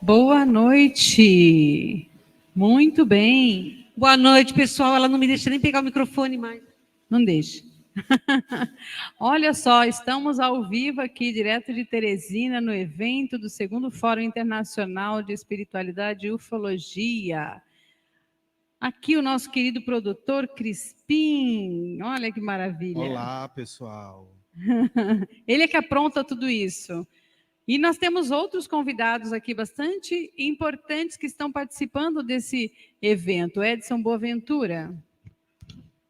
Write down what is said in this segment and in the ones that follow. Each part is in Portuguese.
Boa noite. Muito bem. Boa noite, pessoal. Ela não me deixa nem pegar o microfone mais. Não deixe. Olha só, estamos ao vivo aqui, direto de Teresina, no evento do 2º Fórum Internacional de Espiritualidade e Ufologia. Aqui o nosso querido produtor Crispim. Olha que maravilha. Olá, pessoal. Ele é que apronta tudo isso. E nós temos outros convidados aqui bastante importantes que estão participando desse evento. Edson Boaventura.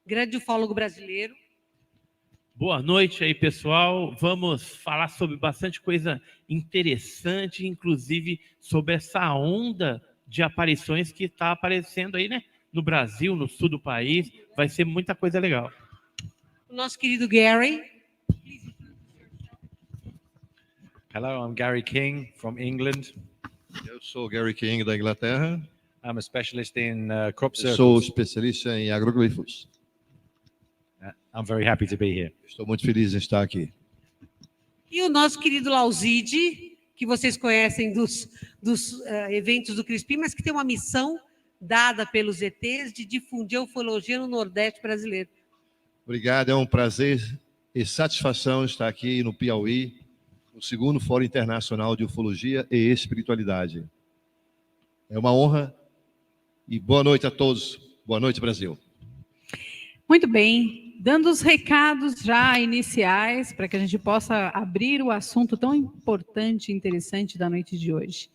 Grande ufólogo brasileiro. Boa noite aí, pessoal. Vamos falar sobre bastante coisa interessante, inclusive sobre essa onda de aparições que está aparecendo aí, né? No Brasil, no sul do país. Vai ser muita coisa legal. O nosso querido Gary. Hello, I'm Gary King from England. Eu sou Gary King da Inglaterra. I'm a specialist in crop Eu sou circles. especialista em agroglifos. I'm very happy to be here. Estou muito feliz em estar aqui. E o nosso querido Lauzide, que vocês conhecem dos eventos do Crispim, mas que tem uma missão dada pelos ETs de difundir a ufologia no Nordeste brasileiro. Obrigado, é um prazer e satisfação estar aqui no Piauí, no 2º Fórum Internacional de Ufologia e Espiritualidade. É uma honra e boa noite a todos. Boa noite, Brasil. Muito bem, dando os recados já iniciais para que a gente possa abrir o assunto tão importante e interessante da noite de hoje.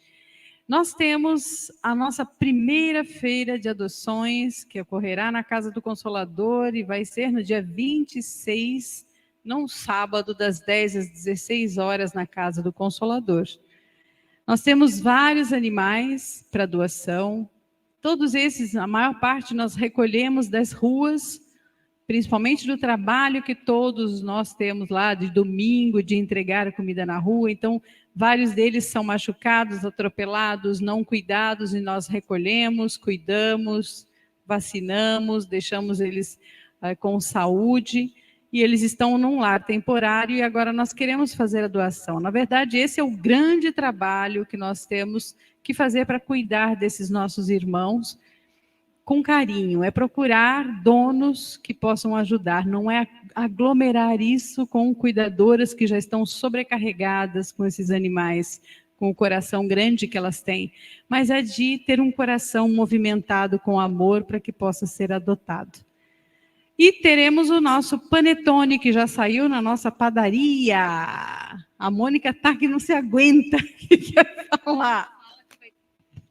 Nós temos a nossa primeira feira de adoções, que ocorrerá na Casa do Consolador e vai ser no dia 26, num sábado, das 10 às 16 horas, na Casa do Consolador. Nós temos vários animais para doação. Todos esses, a maior parte, nós recolhemos das ruas, principalmente do trabalho que todos nós temos lá de domingo, de entregar a comida na rua. Então, vários deles são machucados, atropelados, não cuidados, e nós recolhemos, cuidamos, vacinamos, deixamos eles com saúde, e eles estão num lar temporário, e agora nós queremos fazer a doação. Na verdade, esse é o grande trabalho que nós temos que fazer para cuidar desses nossos irmãos, com carinho, é procurar donos que possam ajudar, não é aglomerar isso com cuidadoras que já estão sobrecarregadas com esses animais, com o coração grande que elas têm, mas é de ter um coração movimentado com amor para que possa ser adotado. E teremos o nosso panetone, que já saiu na nossa padaria. A Mônica tá que não se aguenta, que quer falar.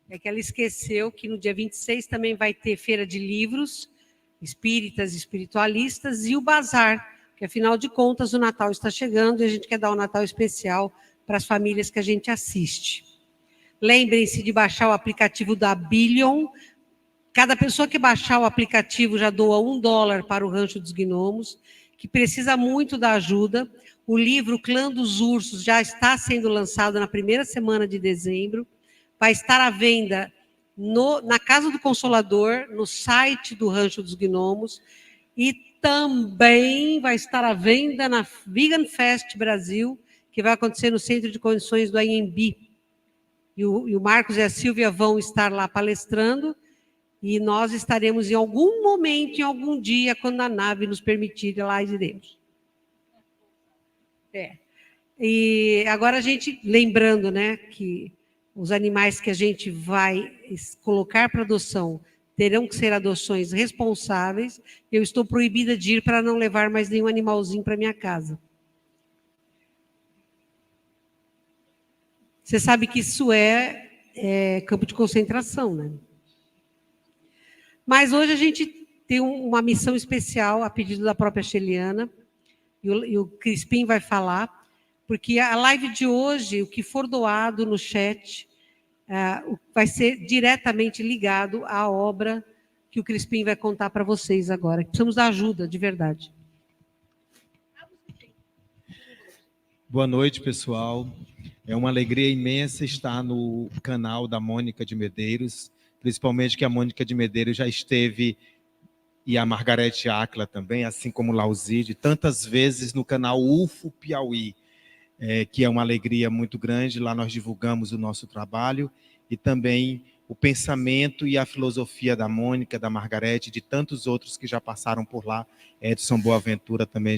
É que ela esqueceu que no dia 26 também vai ter feira de livros, espíritas e espiritualistas, e o bazar, que afinal de contas o Natal está chegando e a gente quer dar um Natal especial para as famílias que a gente assiste. Lembrem-se de baixar o aplicativo da Billion. Cada pessoa que baixar o aplicativo já doa $1 para o Rancho dos Gnomos, que precisa muito da ajuda. O livro Clã dos Ursos já está sendo lançado na primeira semana de dezembro. Vai estar à venda na Casa do Consolador, no site do Rancho dos Gnomos, e também vai estar à venda na Vegan Fest Brasil, que vai acontecer no Centro de Convenções do AMB. E o Marcos e a Silvia vão estar lá palestrando, e nós estaremos em algum momento, em algum dia, quando a nave nos permitir, lá iremos. E agora a gente, lembrando, né, que os animais que a gente vai colocar para adoção terão que ser adoções responsáveis. Eu estou proibida de ir para não levar mais nenhum animalzinho para minha casa. Você sabe que isso é campo de concentração, né? Mas hoje a gente tem uma missão especial, a pedido da própria Sheliana, e o Crispim vai falar, porque a live de hoje, o que for doado no chat, vai ser diretamente ligado à obra que o Crispim vai contar para vocês agora. Precisamos da ajuda, de verdade. Boa noite, pessoal. É uma alegria imensa estar no canal da Mônica de Medeiros, principalmente que a Mônica de Medeiros já esteve, e a Margarete Áquila também, assim como o Lauzide, tantas vezes no canal UFO Piauí, que é uma alegria muito grande. Lá nós divulgamos o nosso trabalho e também o pensamento e a filosofia da Mônica, da Margarete, de tantos outros que já passaram por lá. Edson Boaventura também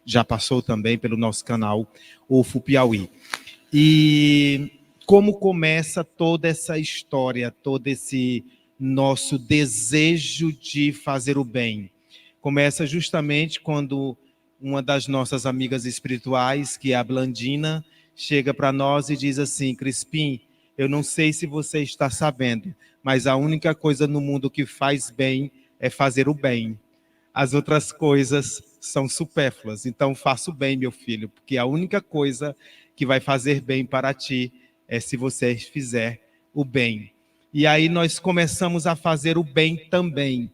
já passou também pelo nosso canal UFO Piauí. E como começa toda essa história, todo esse nosso desejo de fazer o bem? Começa justamente quando uma das nossas amigas espirituais, que é a Blandina, chega para nós e diz assim: Crispim, eu não sei se você está sabendo, mas a única coisa no mundo que faz bem é fazer o bem. As outras coisas são supérfluas. Então faça o bem, meu filho, porque a única coisa que vai fazer bem para ti é se você fizer o bem. E aí nós começamos a fazer o bem também,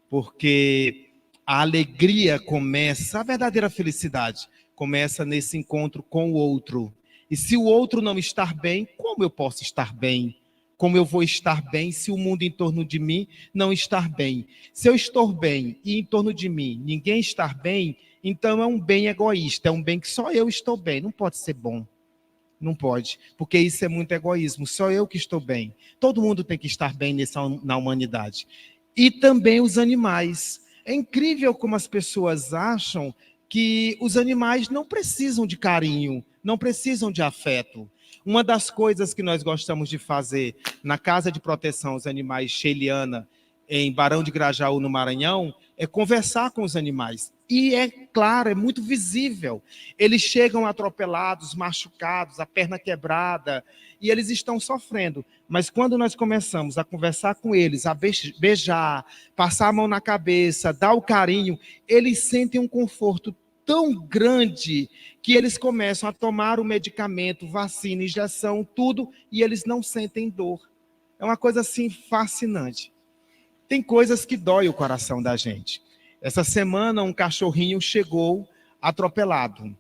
porque a alegria começa, a verdadeira felicidade começa nesse encontro com o outro. E se o outro não estar bem, como eu posso estar bem? Como eu vou estar bem se o mundo em torno de mim não estar bem? Se eu estou bem e em torno de mim ninguém estar bem, então é um bem egoísta, é um bem que só eu estou bem. Não pode ser bom. Não pode, porque isso é muito egoísmo. Só eu que estou bem. Todo mundo tem que estar bem na humanidade. E também os animais. É incrível como as pessoas acham que os animais não precisam de carinho, não precisam de afeto. Uma das coisas que nós gostamos de fazer na Casa de Proteção aos Animais Sheiliana, em Barão de Grajaú, no Maranhão, é conversar com os animais. E é claro, é muito visível. Eles chegam atropelados, machucados, a perna quebrada, e eles estão sofrendo. Mas quando nós começamos a conversar com eles, a beijar, passar a mão na cabeça, dar o carinho, eles sentem um conforto tão grande que eles começam a tomar o medicamento, vacina, injeção, tudo, e eles não sentem dor. É uma coisa assim fascinante. Tem coisas que dói o coração da gente. Essa semana um cachorrinho chegou atropelado,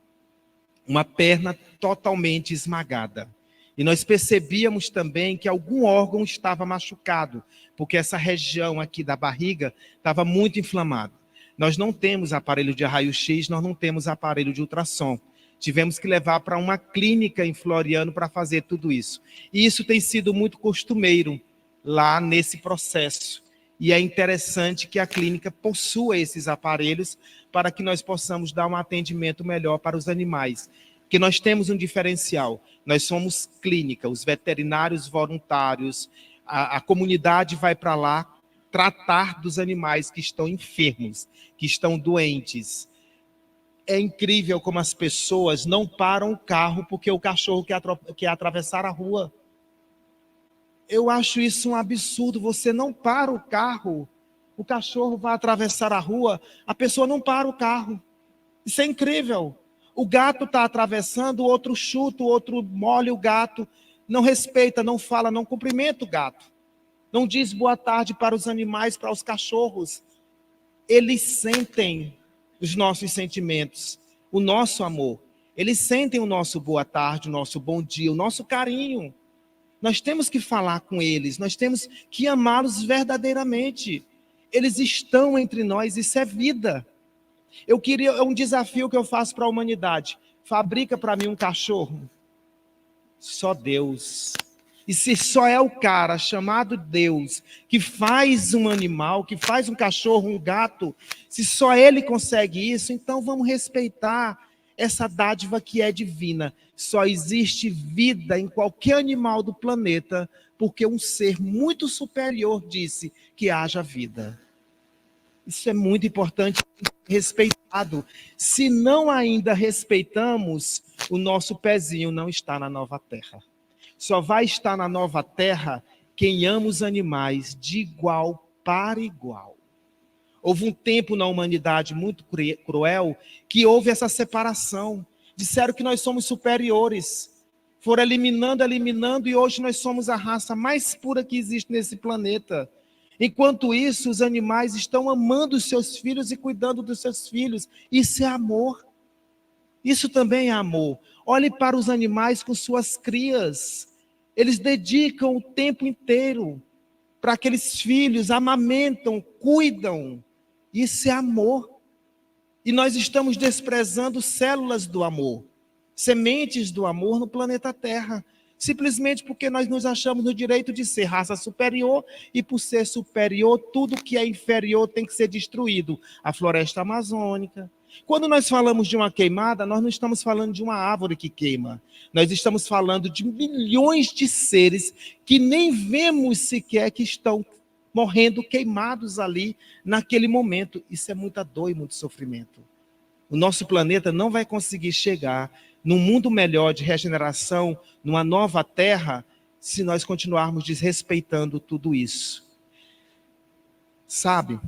uma perna totalmente esmagada. E nós percebíamos também que algum órgão estava machucado, porque essa região aqui da barriga estava muito inflamada. Nós não temos aparelho de raio-x, nós não temos aparelho de ultrassom. Tivemos que levar para uma clínica em Floriano para fazer tudo isso. E isso tem sido muito costumeiro lá nesse processo. E é interessante que a clínica possua esses aparelhos para que nós possamos dar um atendimento melhor para os animais. Porque nós temos um diferencial. Nós somos clínica, os veterinários voluntários, a comunidade vai para lá tratar dos animais que estão enfermos, que estão doentes. É incrível como as pessoas não param o carro porque o cachorro quer atravessar a rua. Eu acho isso um absurdo. Você não para o carro, o cachorro vai atravessar a rua, a pessoa não para o carro. Isso é incrível. O gato está atravessando, o outro chuta, o outro molha o gato, não respeita, não fala, não cumprimenta o gato. Não diz boa tarde para os animais, para os cachorros. Eles sentem os nossos sentimentos, o nosso amor. Eles sentem o nosso boa tarde, o nosso bom dia, o nosso carinho. Nós temos que falar com eles, nós temos que amá-los verdadeiramente. Eles estão entre nós, isso é vida. É um desafio que eu faço para a humanidade. Fabrica para mim um cachorro. Só Deus. E se só é o cara chamado Deus que faz um animal, que faz um cachorro, um gato, se só ele consegue isso, então vamos respeitar essa dádiva que é divina. Só existe vida em qualquer animal do planeta porque um ser muito superior disse que haja vida. Isso é muito importante, respeitado. Se não ainda respeitamos, o nosso pezinho não está na nova terra. Só vai estar na nova terra quem ama os animais de igual para igual. Houve um tempo na humanidade muito cruel que houve essa separação. Disseram que nós somos superiores. Foram eliminando, e hoje nós somos a raça mais pura que existe nesse planeta. Enquanto isso, os animais estão amando os seus filhos e cuidando dos seus filhos. Isso é amor. Isso também é amor. Olhe para os animais com suas crias. Eles dedicam o tempo inteiro para aqueles filhos, amamentam, cuidam. Isso é amor. E nós estamos desprezando células do amor, sementes do amor no planeta Terra. Simplesmente porque nós nos achamos no direito de ser raça superior e por ser superior, tudo que é inferior tem que ser destruído. A floresta amazônica. Quando nós falamos de uma queimada, nós não estamos falando de uma árvore que queima. Nós estamos falando de milhões de seres que nem vemos sequer que estão morrendo queimados ali naquele momento. Isso é muita dor e muito sofrimento. O nosso planeta não vai conseguir chegar num mundo melhor de regeneração, numa nova terra, se nós continuarmos desrespeitando tudo isso. Sabe,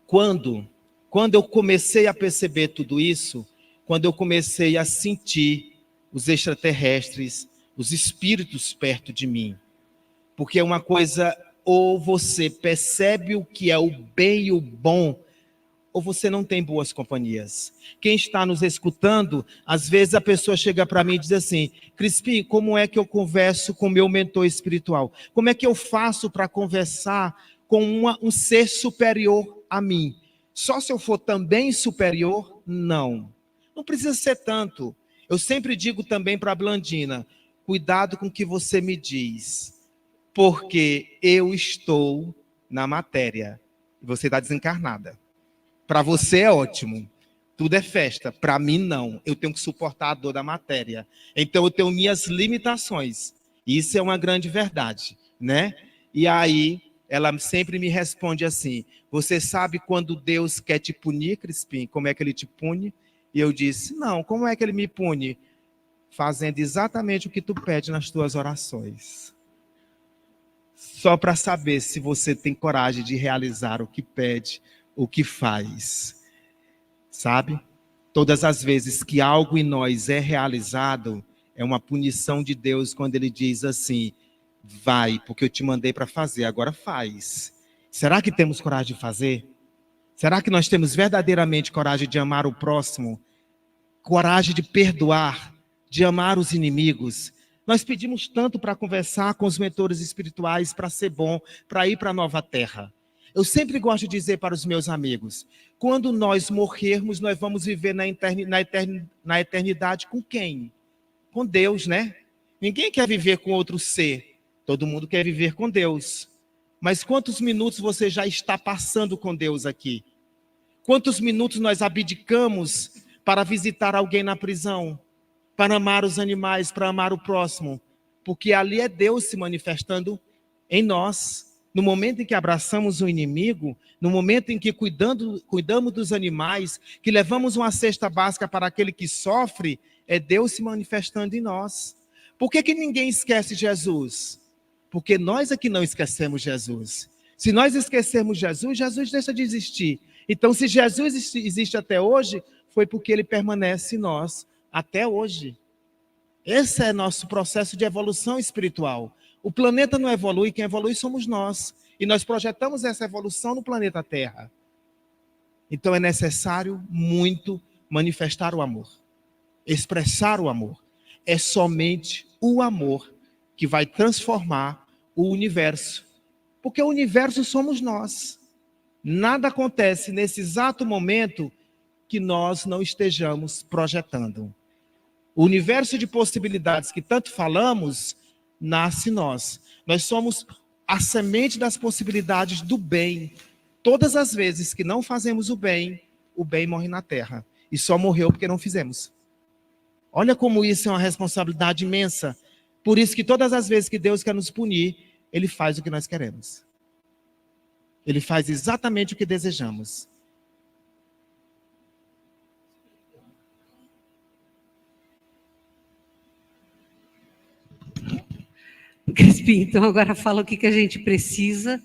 quando eu comecei a perceber tudo isso, quando eu comecei a sentir os extraterrestres, os espíritos perto de mim, porque é uma coisa, ou você percebe o que é o bem e o bom, ou você não tem boas companhias. Quem está nos escutando, às vezes a pessoa chega para mim e diz assim: Crispim, como é que eu converso com meu mentor espiritual? Como é que eu faço para conversar com um ser superior a mim? Só se eu for também superior? Não. Não precisa ser tanto. Eu sempre digo também para a Blandina: cuidado com o que você me diz, porque eu estou na matéria e você está desencarnada. Para você é ótimo, tudo é festa. Para mim, não. Eu tenho que suportar a dor da matéria. Então, eu tenho minhas limitações. Isso é uma grande verdade, né? E aí, ela sempre me responde assim: você sabe quando Deus quer te punir, Crispim? Como é que ele te pune? E eu disse: não, como é que ele me pune? Fazendo exatamente o que tu pede nas tuas orações. Só para saber se você tem coragem de realizar o que pede, o que faz, sabe? Todas as vezes que algo em nós é realizado, é uma punição de Deus quando ele diz assim: vai, porque eu te mandei para fazer, agora faz. Será que temos coragem de fazer? Será que nós temos verdadeiramente coragem de amar o próximo? Coragem de perdoar, de amar os inimigos? Nós pedimos tanto para conversar com os mentores espirituais, para ser bom, para ir para a nova terra. Eu sempre gosto de dizer para os meus amigos: quando nós morrermos, nós vamos viver na eternidade com quem? Com Deus, né? Ninguém quer viver com outro ser. Todo mundo quer viver com Deus. Mas quantos minutos você já está passando com Deus aqui? Quantos minutos nós abdicamos para visitar alguém na prisão? Para amar os animais, para amar o próximo? Porque ali é Deus se manifestando em nós. No momento em que abraçamos o inimigo, no momento em que cuidamos dos animais, que levamos uma cesta básica para aquele que sofre, é Deus se manifestando em nós. Por que ninguém esquece Jesus? Porque nós é que não esquecemos Jesus. Se nós esquecermos Jesus, Jesus deixa de existir. Então, se Jesus existe até hoje, foi porque ele permanece em nós até hoje. Esse é nosso processo de evolução espiritual. O planeta não evolui, quem evolui somos nós. E nós projetamos essa evolução no planeta Terra. Então é necessário muito manifestar o amor. Expressar o amor. É somente o amor que vai transformar o universo. Porque o universo somos nós. Nada acontece nesse exato momento que nós não estejamos projetando. O universo de possibilidades que tanto falamos nasce em nós. Nós somos a semente das possibilidades do bem. Todas as vezes que não fazemos o bem morre na terra. E só morreu porque não fizemos. Olha como isso é uma responsabilidade imensa. Por isso que todas as vezes que Deus quer nos punir, ele faz o que nós queremos. Ele faz exatamente o que desejamos. Crispim, então agora fala o que a gente precisa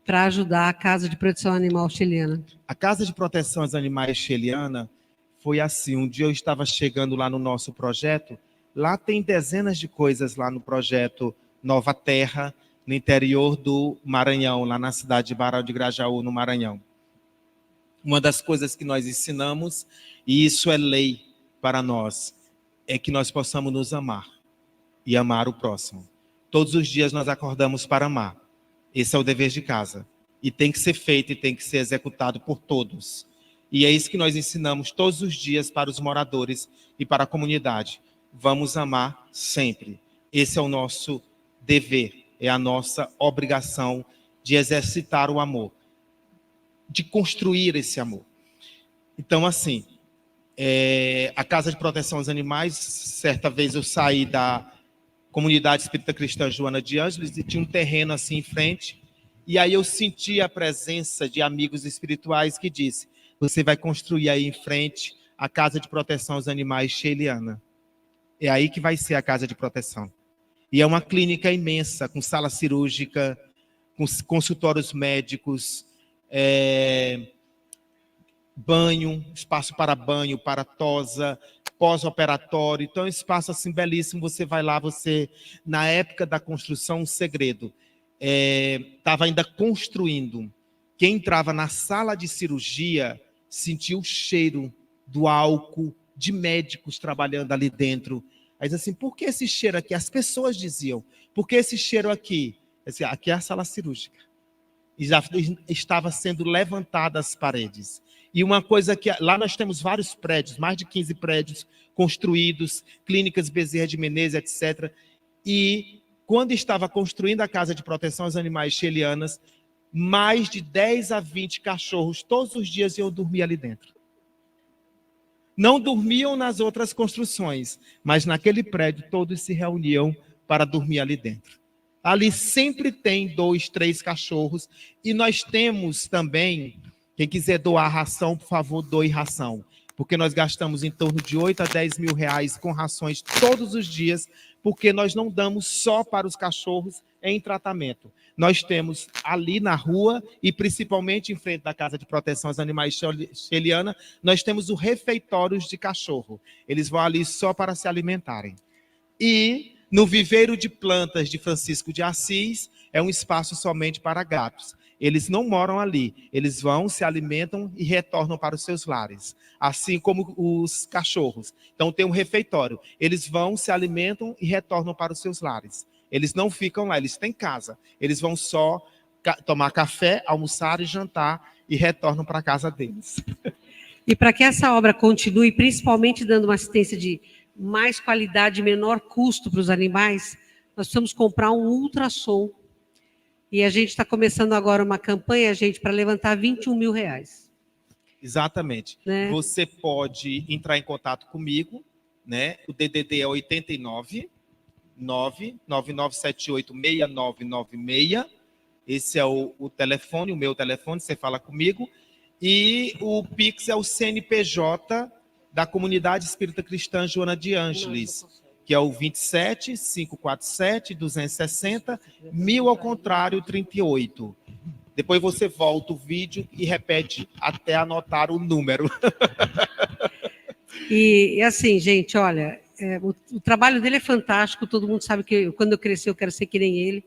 para ajudar a Casa de Proteção Animal Chiliana. A Casa de Proteção aos Animais Chiliana foi assim: um dia eu estava chegando lá no nosso projeto, lá tem dezenas de coisas lá no projeto Nova Terra, no interior do Maranhão, lá na cidade de Barão de Grajaú, no Maranhão. Uma das coisas que nós ensinamos, e isso é lei para nós, é que nós possamos nos amar e amar o próximo. Todos os dias nós acordamos para amar. Esse é o dever de casa. E tem que ser feito e tem que ser executado por todos. E é isso que nós ensinamos todos os dias para os moradores e para a comunidade. Vamos amar sempre. Esse é o nosso dever, é a nossa obrigação de exercitar o amor, de construir esse amor. Então, assim, a Casa de Proteção aos Animais, certa vez eu saí da Comunidade Espírita Cristã Joana de Ângeles e tinha um terreno assim em frente, e aí eu senti a presença de amigos espirituais que disse: você vai construir aí em frente a Casa de Proteção aos Animais Sheiliana. É aí que vai ser a Casa de Proteção. E é uma clínica imensa, com sala cirúrgica, com consultórios médicos, banho, espaço para banho, para tosa, pós-operatório. Então, é um espaço assim belíssimo. Você vai lá, na época da construção, um segredo. Estava ainda construindo. Quem entrava na sala de cirurgia sentia o cheiro do álcool de médicos trabalhando ali dentro. Aí diz assim: por que esse cheiro aqui? As pessoas diziam: por que esse cheiro aqui? Aqui é a sala cirúrgica. E já estava sendo levantadas as paredes. E uma coisa que... Lá nós temos vários prédios, mais de 15 prédios construídos, clínicas Bezerra de Menezes, etc. E quando estava construindo a Casa de Proteção aos Animais Sheilianas, mais de 10 a 20 cachorros todos os dias iam dormir ali dentro. Não dormiam nas outras construções, mas naquele prédio todos se reuniam para dormir ali dentro. Ali sempre tem 2, 3 cachorros. E nós temos também, quem quiser doar ração, por favor, doe ração. Porque nós gastamos em torno de 8 a 10 mil reais com rações todos os dias, porque nós não damos só para os cachorros em tratamento. Nós temos ali na rua, e principalmente em frente da Casa de Proteção aos Animais Sheiliana, nós temos os refeitórios de cachorro. Eles vão ali só para se alimentarem. E no viveiro de plantas de Francisco de Assis, é um espaço somente para gatos. Eles não moram ali, eles vão, se alimentam e retornam para os seus lares, assim como os cachorros. Então tem um refeitório, eles vão, se alimentam e retornam para os seus lares. Eles não ficam lá, eles têm casa, eles vão só tomar café, almoçar e jantar e retornam para a casa deles. E para que essa obra continue, principalmente dando uma assistência de mais qualidade e menor custo para os animais, nós precisamos comprar um ultrassom. E a gente está começando agora uma campanha, gente, para levantar 21 mil reais. Exatamente. Né? Você pode entrar em contato comigo, né? O DDD é 89 99978 6996. Esse é o telefone, o meu telefone, você fala comigo. E o Pix é o CNPJ da Comunidade Espírita Cristã Joana de Ângeles, que é o 27 547 260 1000 ao contrário 38. Depois você volta o vídeo e repete até anotar o número. E assim, gente, olha, o trabalho dele é fantástico, todo mundo sabe que quando eu crescer eu quero ser que nem ele,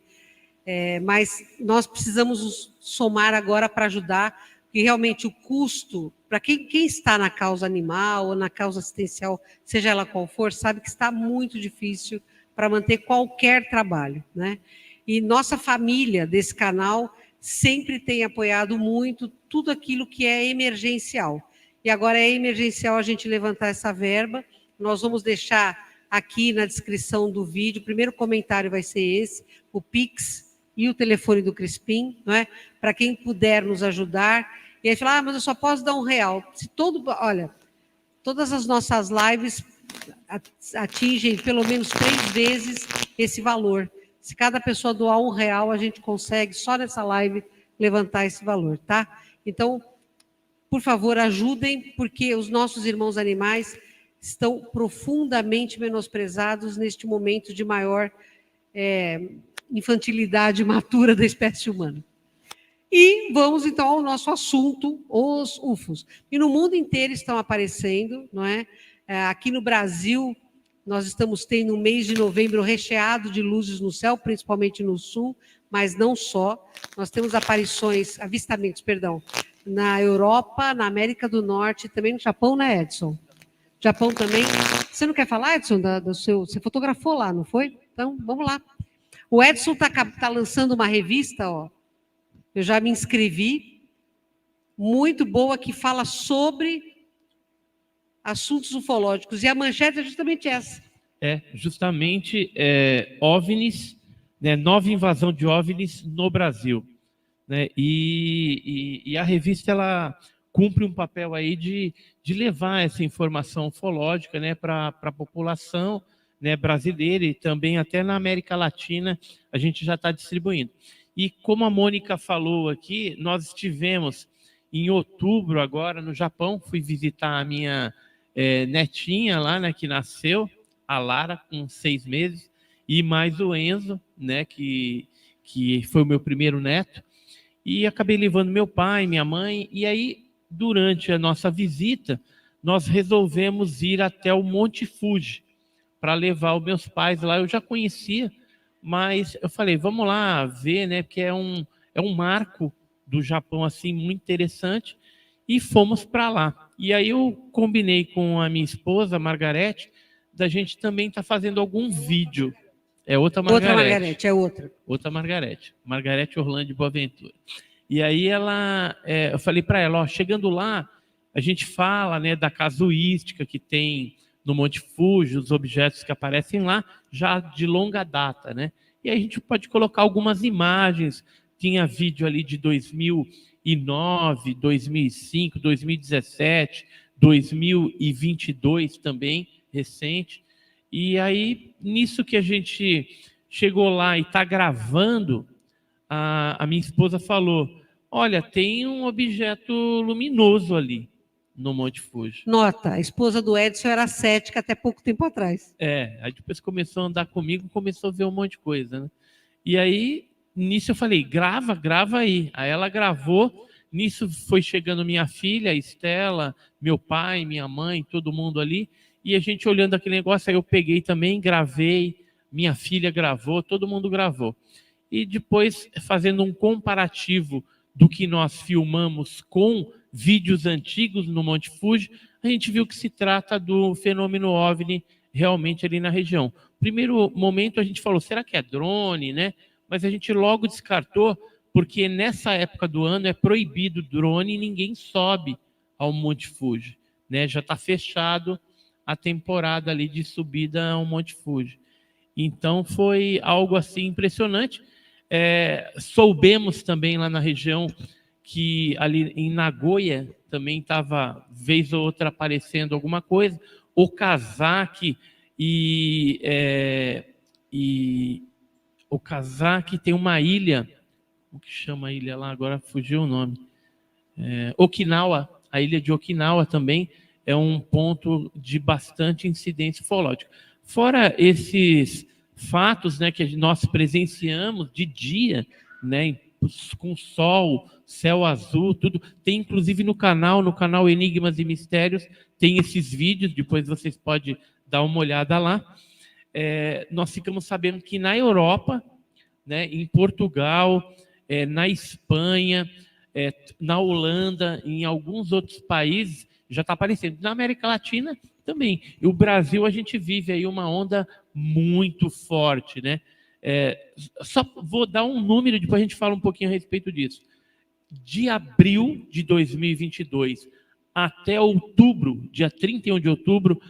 mas nós precisamos somar agora para ajudar, porque realmente o custo, para quem está na causa animal ou na causa assistencial, seja ela qual for, sabe que está muito difícil para manter qualquer trabalho, né? E nossa família desse canal sempre tem apoiado muito tudo aquilo que é emergencial. E agora é emergencial a gente levantar essa verba. Nós vamos deixar aqui na descrição do vídeo, o primeiro comentário vai ser esse, o Pix e o telefone do Crispim, não é? Para quem puder nos ajudar. E aí fala, mas eu só posso dar R$1. Se olha, todas as nossas lives atingem pelo menos 3 vezes esse valor. Se cada pessoa doar R$1, a gente consegue, só nessa live, levantar esse valor, tá? Então, por favor, ajudem, porque os nossos irmãos animais estão profundamente menosprezados neste momento de maior infantilidade matura da espécie humana. E vamos, então, ao nosso assunto, os UFOs. E no mundo inteiro estão aparecendo, não é? Aqui no Brasil, nós estamos tendo um mês de novembro recheado de luzes no céu, principalmente no sul, mas não só. Nós temos avistamentos, na Europa, na América do Norte, também no Japão, né, Edson? Japão também. Você não quer falar, Edson, você fotografou lá, não foi? Então, vamos lá. O Edson está lançando uma revista, ó. Eu já me inscrevi, muito boa, que fala sobre assuntos ufológicos. E a manchete é justamente essa. Justamente OVNIs, né, nova invasão de OVNIs no Brasil, né? E a revista ela cumpre um papel aí de levar essa informação ufológica, né, para a população, né, brasileira e também até na América Latina a gente já está distribuindo. E como a Mônica falou aqui, nós estivemos em outubro agora no Japão, fui visitar a minha netinha lá, né, que nasceu, a Lara, com 6 meses, e mais o Enzo, né, que foi o meu primeiro neto, e acabei levando meu pai, minha mãe, e aí, durante a nossa visita, nós resolvemos ir até o Monte Fuji, para levar os meus pais lá. Eu já conhecia, mas eu falei, vamos lá ver, né, porque é um marco do Japão, assim, muito interessante, e fomos para lá. E aí eu combinei com a minha esposa, Margarete, da gente também estar fazendo algum vídeo. É outra Margarete. Outra Margarete, é outra. Outra Margarete. Margarete Orlando de Boaventura. E aí eu falei para ela, ó, chegando lá, a gente fala, né, da casuística que tem no Monte Fuji, os objetos que aparecem lá, já de longa data, né? E aí a gente pode colocar algumas imagens. Tinha vídeo ali de 2009, 2005, 2017, 2022 também, recente. E aí, nisso que a gente chegou lá e está gravando, a minha esposa falou, olha, tem um objeto luminoso ali no Monte Fuji. Nota, a esposa do Edson era cética até pouco tempo atrás. Aí depois começou a andar comigo, começou a ver um monte de coisa, né? E aí, nisso eu falei, grava aí. Aí ela gravou, nisso foi chegando minha filha, a Estela, meu pai, minha mãe, todo mundo ali, e a gente olhando aquele negócio, aí eu peguei também, gravei, minha filha gravou, todo mundo gravou. E depois, fazendo um comparativo do que nós filmamos com vídeos antigos no Monte Fuji, a gente viu que se trata do fenômeno OVNI realmente ali na região. Primeiro momento a gente falou, será que é drone, né? Mas a gente logo descartou, porque nessa época do ano é proibido drone e ninguém sobe ao Monte Fuji, né? Já está fechado a temporada ali de subida ao Monte Fuji. Então foi algo assim impressionante. Soubemos também lá na região que ali em Nagoya também estava vez ou outra aparecendo alguma coisa. Okazaki Okazaki tem uma ilha, o que chama a ilha lá, agora fugiu o nome. Okinawa, a ilha de Okinawa também é um ponto de bastante incidência ufológica. Fora esses fatos, né, que nós presenciamos de dia, né, com sol, céu azul, tudo. Tem inclusive no canal Enigmas e Mistérios, tem esses vídeos, depois vocês podem dar uma olhada lá. Nós ficamos sabendo que na Europa, né, em Portugal, na Espanha, na Holanda, em alguns outros países, já está aparecendo. Na América Latina também. E o Brasil, a gente vive aí uma onda muito forte, né? Só vou dar um número, depois a gente fala um pouquinho a respeito disso. De abril de 2022 até outubro, dia 31 de outubro,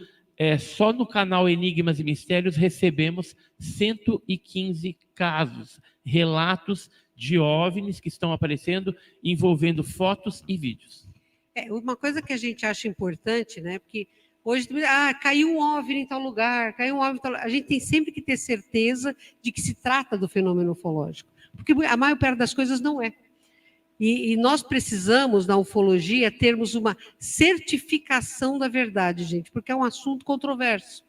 só no canal Enigmas e Mistérios recebemos 115 casos, relatos de OVNIs que estão aparecendo, envolvendo fotos e vídeos. Uma coisa que a gente acha importante, né? Porque hoje, caiu um OVNI em tal lugar, caiu um OVNI em tal lugar. A gente tem sempre que ter certeza de que se trata do fenômeno ufológico, porque a maior parte das coisas não é. E nós precisamos, na ufologia, termos uma certificação da verdade, gente, porque é um assunto controverso.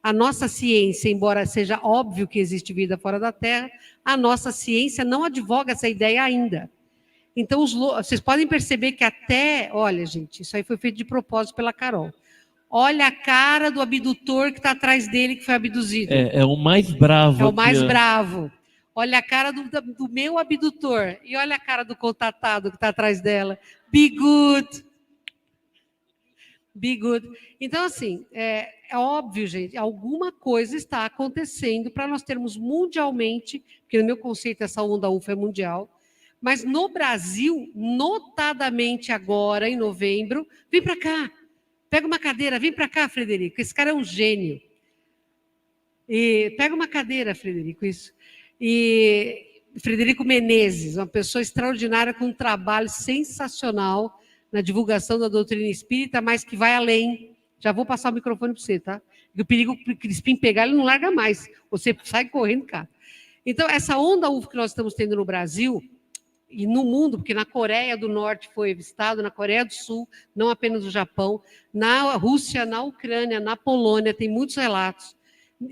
A nossa ciência, embora seja óbvio que existe vida fora da Terra, a nossa ciência não advoga essa ideia ainda. Então, vocês podem perceber que olha, gente, isso aí foi feito de propósito pela Carol. Olha a cara do abdutor que está atrás dele, que foi abduzido. É o mais bravo. É o mais bravo. Olha a cara do meu abdutor. E olha a cara do contatado que está atrás dela. Be good. Be good. Então, assim, é óbvio, gente, alguma coisa está acontecendo para nós termos mundialmente, porque no meu conceito essa onda UFO é mundial, mas no Brasil, notadamente agora, em novembro, vem para cá, pega uma cadeira, vem para cá, Frederico, esse cara é um gênio. E pega uma cadeira, Frederico, isso. E Frederico Menezes, uma pessoa extraordinária com um trabalho sensacional na divulgação da doutrina espírita, mas que vai além. Já vou passar o microfone para você, tá? E o perigo que o Crispim pegar, ele não larga mais. Você sai correndo, cara. Então, essa onda UFO que nós estamos tendo no Brasil e no mundo, porque na Coreia do Norte foi avistado, na Coreia do Sul, não apenas no Japão, na Rússia, na Ucrânia, na Polônia, tem muitos relatos,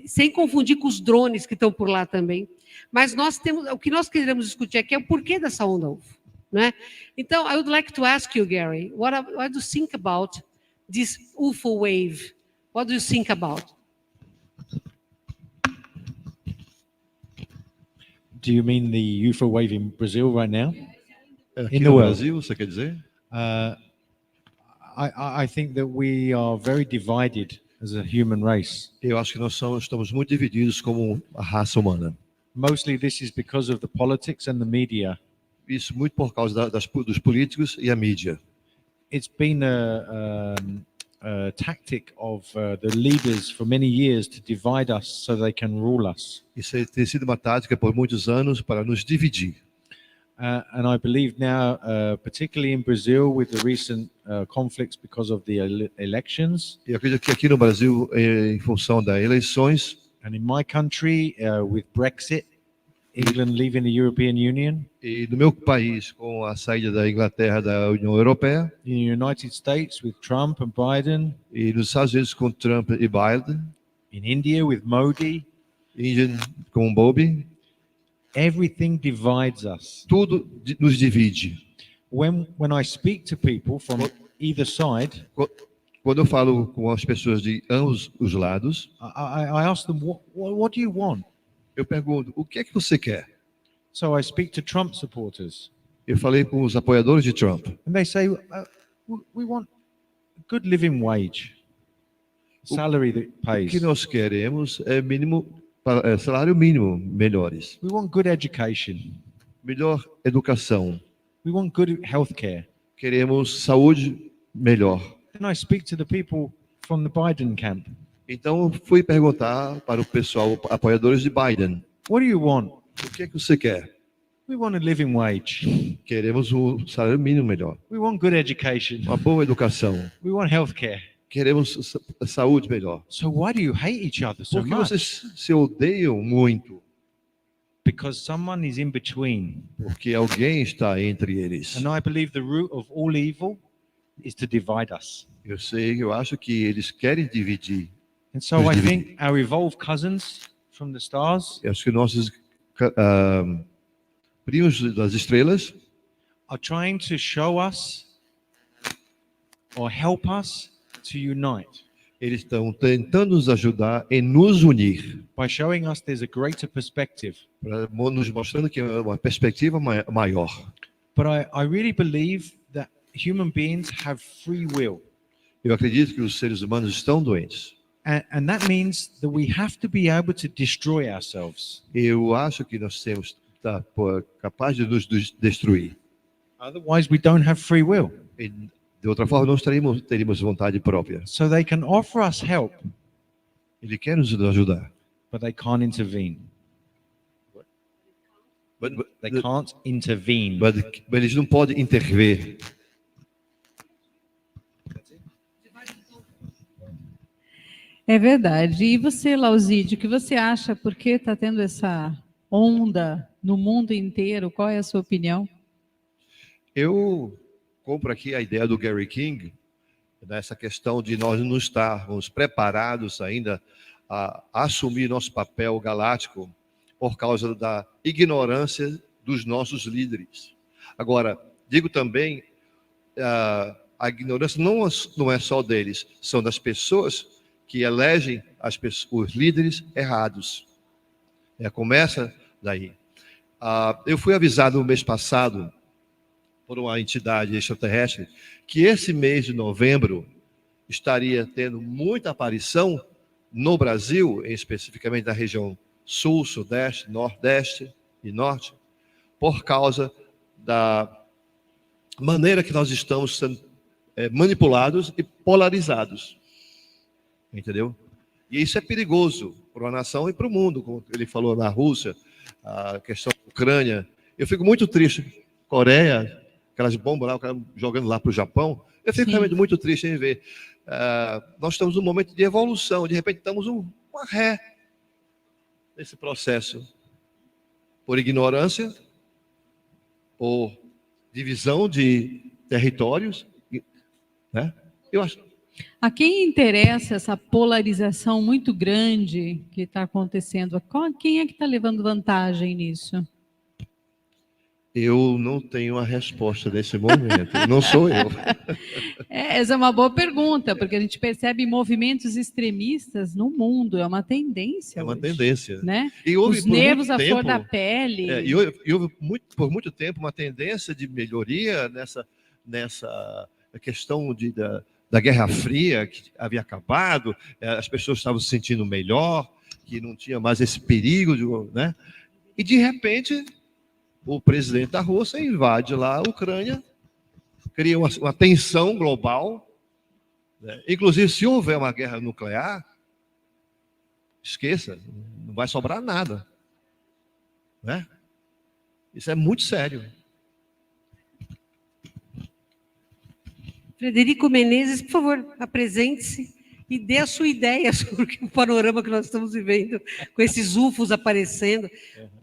sem confundir com os drones que estão por lá também. Mas nós temos, o que nós queremos discutir aqui é o porquê dessa onda UFO, né? Então, I would like to ask you, Gary, what do you think about this UFO wave? What do you think about? Do you mean the UFO wave in Brazil right now? Aqui In the no world. Brasil, você quer dizer? I think that we are very divided as a human race. Eu acho que nós estamos muito divididos como a raça humana. Mostly this is because of the politics and the media. Isso muito por causa dos políticos e a mídia. It's been a tactic of the leaders for many years to divide us so they can rule us. Isso tem sido uma tática por muitos anos para nos dividir. And I believe now, particularly in Brazil, with the recent conflicts because of the elections, E eu acredito que aqui no Brasil, em função das eleições, and in my country, with Brexit, England leaving the European Union, e no meu país, com a saída da Inglaterra da União Europeia, in the United States with Trump and Biden, e nos Estados Unidos com Trump e Biden, in India with Modi, Índia com Bobi, everything divides us. tudo nos divide. When I speak to people from either side, Quando eu falo com as pessoas de ambos os lados, I ask them, what do you want? eu pergunto, o que é que você quer? So I speak to Trump supporters, Eu falei com os apoiadores de Trump. and they say, we want a good living wage, salary that O pays. que nós queremos é salário mínimo melhores, We want good education. melhor educação, We want good healthcare. queremos saúde melhor. Then I speak to the people from the Biden camp. Então eu fui perguntar para o pessoal apoiadores de Biden, What do you want? o que é que você quer? We want a living wage. Queremos um salário mínimo melhor, We want good education. uma boa educação, We want healthcare. queremos saúde melhor. So why do you hate each other so Por que much? vocês se odeiam muito? Because someone is in between. Porque alguém está entre eles. And I believe the root of all evil is to divide us. Eu acho que eles querem dividir. And so I think our evolved cousins from the stars Eu acho que nossos primos das estrelas are trying to show us or help us to unite eles estão tentando nos ajudar em nos unir, by showing us there's a greater perspective. nos mostrando que é uma perspectiva maior. But I really believe that human beings have free will. Eu acredito que os seres humanos estão doentes. And that means that we have to be able to destroy ourselves. Eu acho que nós temos tá, capaz de nos destruir. Otherwise, we don't have free will. E, de outra forma, nós teríamos vontade própria. So they can offer us help, Ele quer nos ajudar. but they can't intervene. They can't intervene. Mas eles não podem intervir. É verdade. E você, Lausídio, o que você acha? Por que está tendo essa onda no mundo inteiro? Qual é a sua opinião? Eu compro aqui a ideia do Gary King, nessa questão de nós não estarmos preparados ainda a assumir nosso papel galáctico por causa da ignorância dos nossos líderes. Agora, digo também, a ignorância não é só deles, são das pessoas que elegem os líderes errados. Começa daí. Eu fui avisado no mês passado por uma entidade extraterrestre que esse mês de novembro estaria tendo muita aparição no Brasil, especificamente na região sul, sudeste, nordeste e norte, por causa da maneira que nós estamos sendo manipulados e polarizados. Entendeu? E isso é perigoso. para uma nação e para o mundo, como ele falou na Rússia, a questão da Ucrânia. Eu fico muito triste. Coreia, aquelas bombas lá, o cara jogando lá para o Japão. Eu fico realmente muito triste em ver. Nós estamos num momento de evolução, de repente estamos uma ré nesse processo. Por ignorância, por divisão de territórios, né? Eu acho. A quem interessa essa polarização muito grande que está acontecendo? Quem é que está levando vantagem nisso? Eu não tenho a resposta nesse momento, não sou eu. Essa é uma boa pergunta, porque a gente percebe movimentos extremistas no mundo, é uma tendência. É uma hoje, tendência. né? E houve, os por nervos muito à flor tempo, da pele. e houve por muito tempo uma tendência de melhoria nessa questão da Guerra Fria, que havia acabado, as pessoas estavam se sentindo melhor, que não tinha mais esse perigo, né? E de repente o presidente da Rússia invade lá a Ucrânia, cria uma tensão global, né? Inclusive, se houver uma guerra nuclear, esqueça, não vai sobrar nada, né? Isso é muito sério. Frederico Menezes, por favor, apresente-se e dê a sua ideia sobre o panorama que nós estamos vivendo, com esses UFOs aparecendo.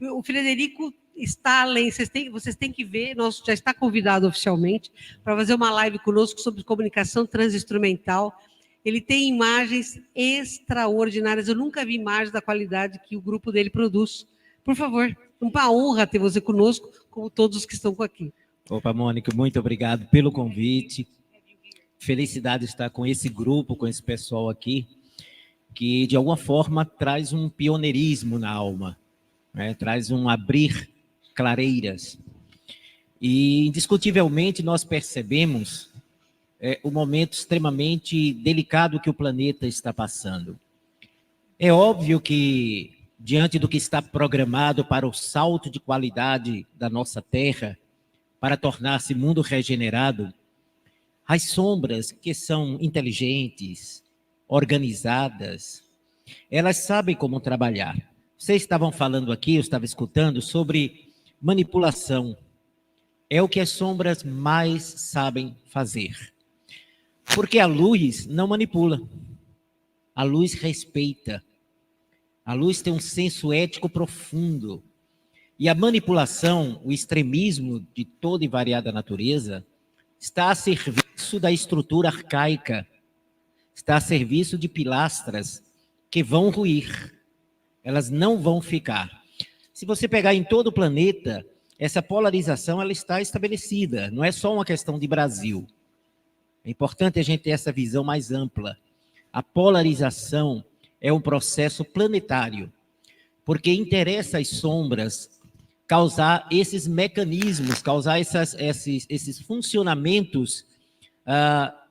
O Frederico está além, vocês têm que ver, nós já está convidado oficialmente para fazer uma live conosco sobre comunicação transinstrumental. Ele tem imagens extraordinárias, eu nunca vi imagens da qualidade que o grupo dele produz. Por favor, uma honra ter você conosco, como todos os que estão aqui. Opa, Mônica, muito obrigado pelo convite. Felicidade estar com esse grupo, com esse pessoal aqui, que de alguma forma traz um pioneirismo na alma, né? Traz um abrir clareiras. E, indiscutivelmente, nós percebemos o momento extremamente delicado que o planeta está passando. É óbvio que, diante do que está programado para o salto de qualidade da nossa Terra, para tornar-se mundo regenerado, as sombras, que são inteligentes, organizadas, elas sabem como trabalhar. Vocês estavam falando aqui, eu estava escutando, sobre manipulação. É o que as sombras mais sabem fazer. Porque a luz não manipula. A luz respeita. A luz tem um senso ético profundo. E a manipulação, o extremismo de toda e variada natureza, está a serviço da estrutura arcaica, está a serviço de pilastras que vão ruir, elas não vão ficar. Se você pegar em todo o planeta, essa polarização ela está estabelecida, não é só uma questão de Brasil. É importante a gente ter essa visão mais ampla. A polarização é um processo planetário, porque interessa às sombras causar esses mecanismos, causar esses funcionamentos,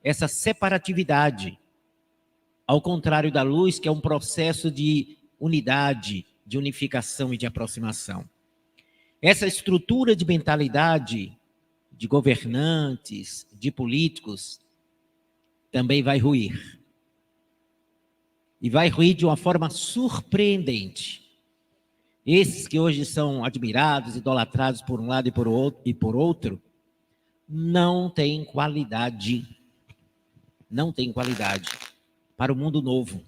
essa separatividade, ao contrário da luz, que é um processo de unidade, de unificação e de aproximação. Essa estrutura de mentalidade de governantes, de políticos, também vai ruir. E vai ruir de uma forma surpreendente. Esses que hoje são admirados, idolatrados por um lado e por outro, não têm qualidade. Não têm qualidade para o mundo novo.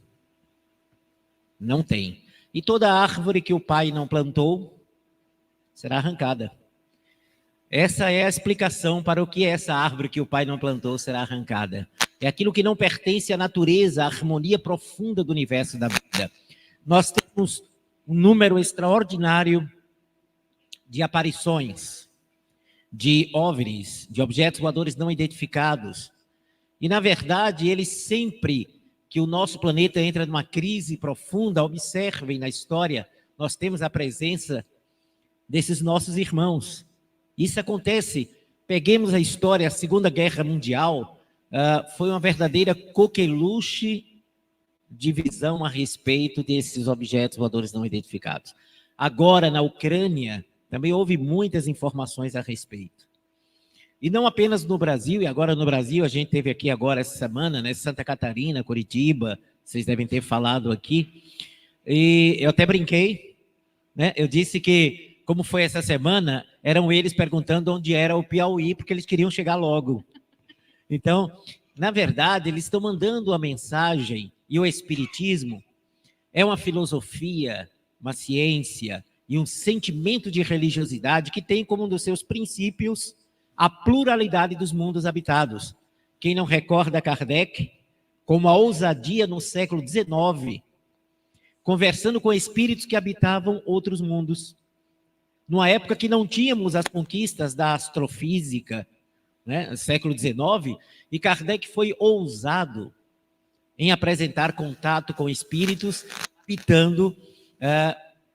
Não tem. E toda árvore que o pai não plantou será arrancada. Essa é a explicação para o que é essa árvore que o pai não plantou será arrancada. É aquilo que não pertence à natureza, à harmonia profunda do universo da vida. Nós temos um número extraordinário de aparições, de OVNIs, de objetos voadores não identificados. E, na verdade, eles sempre que o nosso planeta entra numa crise profunda, observem na história, nós temos a presença desses nossos irmãos. Isso acontece, peguemos a história, a Segunda Guerra Mundial, foi uma verdadeira coqueluche de visão a respeito desses objetos voadores não identificados. Agora, na Ucrânia, também houve muitas informações a respeito. E não apenas no Brasil, e agora no Brasil, a gente teve aqui agora essa semana, né, Santa Catarina, Curitiba, vocês devem ter falado aqui, E eu até brinquei, né? Eu disse que, como foi essa semana, eram eles perguntando onde era o Piauí, porque eles queriam chegar logo. Então, na verdade, eles estão mandando a mensagem, e o Espiritismo é uma filosofia, uma ciência e um sentimento de religiosidade que tem como um dos seus princípios a pluralidade dos mundos habitados. Quem não recorda Kardec, com uma ousadia no século XIX, conversando com espíritos que habitavam outros mundos. Numa época que não tínhamos as conquistas da astrofísica, né, no século XIX, e Kardec foi ousado em apresentar contato com espíritos habitando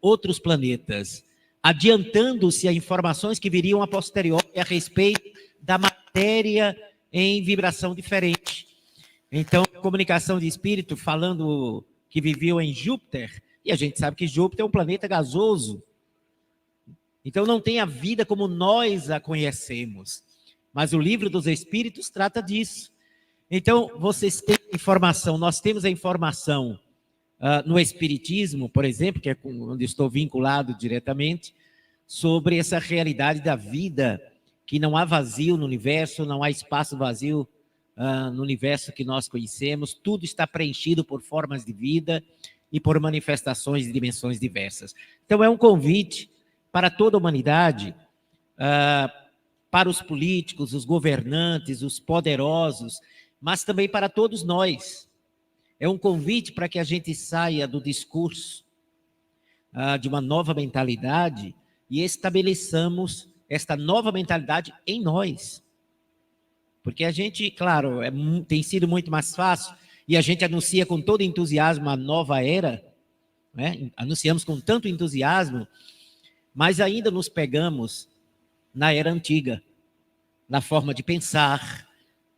outros planetas, adiantando-se a informações que viriam a posteriori a respeito da matéria em vibração diferente. Então, comunicação de espírito falando que viviam em Júpiter, e a gente sabe que Júpiter é um planeta gasoso. Então, não tem a vida como nós a conhecemos. Mas o livro dos Espíritos trata disso. Então, vocês têm informação, nós temos a informação no Espiritismo, por exemplo, que é onde estou vinculado diretamente, sobre essa realidade da vida, que não há vazio no universo, não há espaço vazio no universo que nós conhecemos, tudo está preenchido por formas de vida e por manifestações de dimensões diversas. Então, é um convite para toda a humanidade, para os políticos, os governantes, os poderosos, mas também para todos nós. É um convite para que a gente saia do discurso de uma nova mentalidade e estabeleçamos esta nova mentalidade em nós. Porque a gente, claro, tem sido muito mais fácil e a gente anuncia com todo entusiasmo a nova era, né? Anunciamos com tanto entusiasmo, mas ainda nos pegamos na era antiga, na forma de pensar,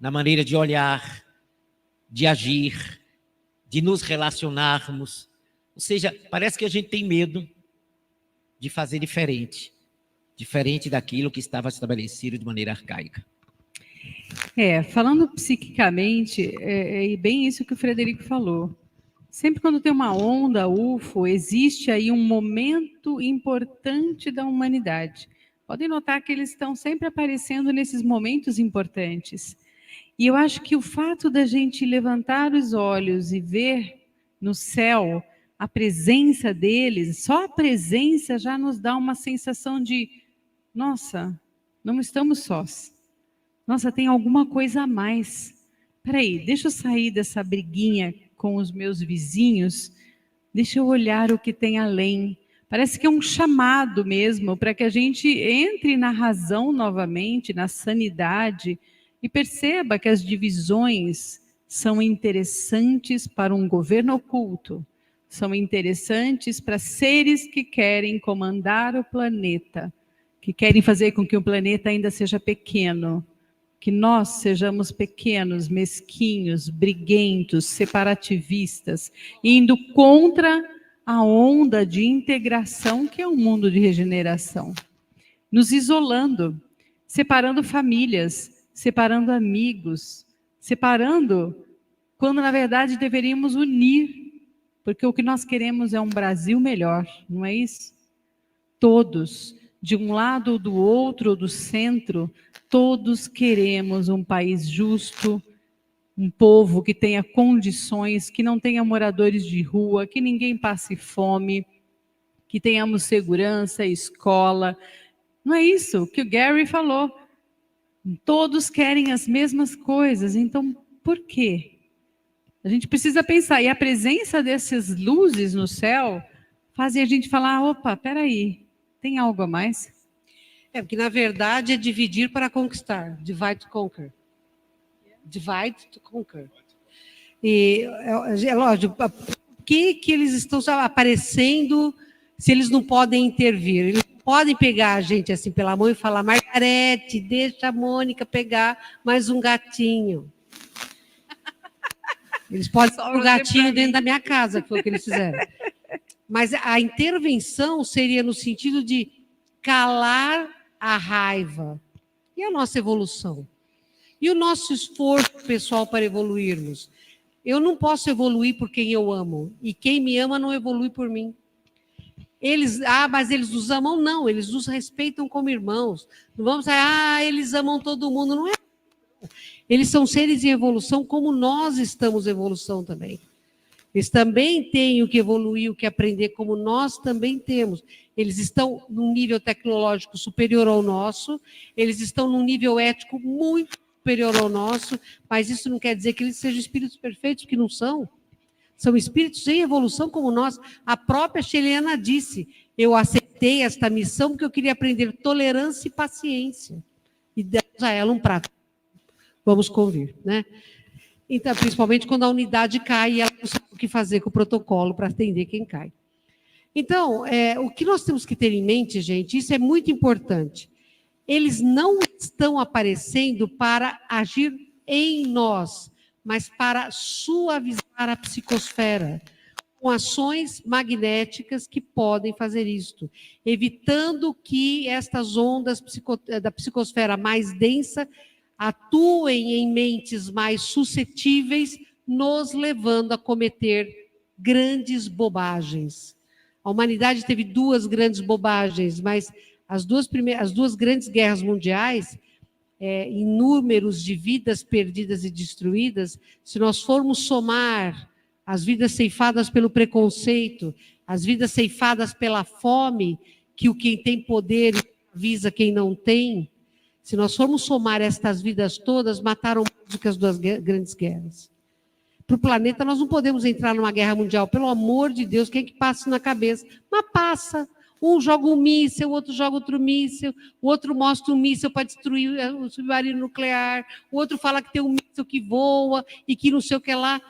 na maneira de olhar, de agir, de nos relacionarmos. Ou seja, parece que a gente tem medo de fazer diferente daquilo que estava estabelecido de maneira arcaica. Falando psiquicamente, é bem isso que o Frederico falou. Sempre quando tem uma onda UFO, existe aí um momento importante da humanidade. Podem notar que eles estão sempre aparecendo nesses momentos importantes. E eu acho que o fato da gente levantar os olhos e ver no céu a presença deles, só a presença já nos dá uma sensação de, nossa, não estamos sós. Nossa, tem alguma coisa a mais. Peraí, deixa eu sair dessa briguinha com os meus vizinhos, deixa eu olhar o que tem além. Parece que é um chamado mesmo para que a gente entre na razão novamente, na sanidade, e perceba que as divisões são interessantes para um governo oculto, são interessantes para seres que querem comandar o planeta, que querem fazer com que o planeta ainda seja pequeno, que nós sejamos pequenos, mesquinhos, briguentos, separativistas, indo contra a onda de integração que é um mundo de regeneração, nos isolando, separando famílias, separando amigos, separando quando na verdade deveríamos unir, porque o que nós queremos é um Brasil melhor, não é isso? Todos, de um lado ou do outro, ou do centro, todos queremos um país justo, um povo que tenha condições, que não tenha moradores de rua, que ninguém passe fome, que tenhamos segurança, escola. Não é isso que o Gary falou. Todos querem as mesmas coisas, então por quê? A gente precisa pensar, e a presença dessas luzes no céu faz a gente falar, opa, peraí, tem algo a mais? Porque na verdade é dividir para conquistar, divide to conquer. Divide to conquer. E é lógico, por que eles estão aparecendo se eles não podem intervir? Eles não podem pegar a gente assim pela mão e falar, Margarete, deixa a Mônica pegar mais um gatinho. Eles podem pôr o gatinho dentro da minha casa, que foi o que eles fizeram. Mas a intervenção seria no sentido de calar a raiva. E a nossa evolução? E o nosso esforço pessoal para evoluirmos? Eu não posso evoluir por quem eu amo. E quem me ama não evolui por mim. Mas eles nos amam? Não, eles nos respeitam como irmãos. Não vamos dizer, eles amam todo mundo. Não é. Eles são seres em evolução como nós estamos em evolução também. Eles também têm o que evoluir, o que aprender, como nós também temos. Eles estão num nível tecnológico superior ao nosso, eles estão num nível ético muito superior ao nosso, mas isso não quer dizer que eles sejam espíritos perfeitos, que não são. São espíritos em evolução como nós. A própria Sheliana disse, eu aceitei esta missão porque eu queria aprender tolerância e paciência. E demos a ela um prato. Vamos convir, né? Então, principalmente quando a unidade cai e ela não sabe o que fazer com o protocolo para atender quem cai. Então, o que nós temos que ter em mente, gente, isso é muito importante. Eles não estão aparecendo para agir em nós, mas para suavizar a psicosfera, com ações magnéticas que podem fazer isto, evitando que estas ondas da psicosfera mais densa atuem em mentes mais suscetíveis, nos levando a cometer grandes bobagens. A humanidade teve 2 grandes bobagens, mas as duas grandes guerras mundiais, em números de vidas perdidas e destruídas, se nós formos somar as vidas ceifadas pelo preconceito, as vidas ceifadas pela fome, que quem tem poder avisa quem não tem, se nós formos somar estas vidas todas, mataram mais do que as 2 grandes guerras. Para o planeta, nós não podemos entrar numa guerra mundial, pelo amor de Deus, quem é que passa na cabeça? Mas passa. Um joga um míssil, o outro joga outro míssil, o outro mostra um míssil para destruir o submarino nuclear, o outro fala que tem um míssil que voa e que não sei o que lá.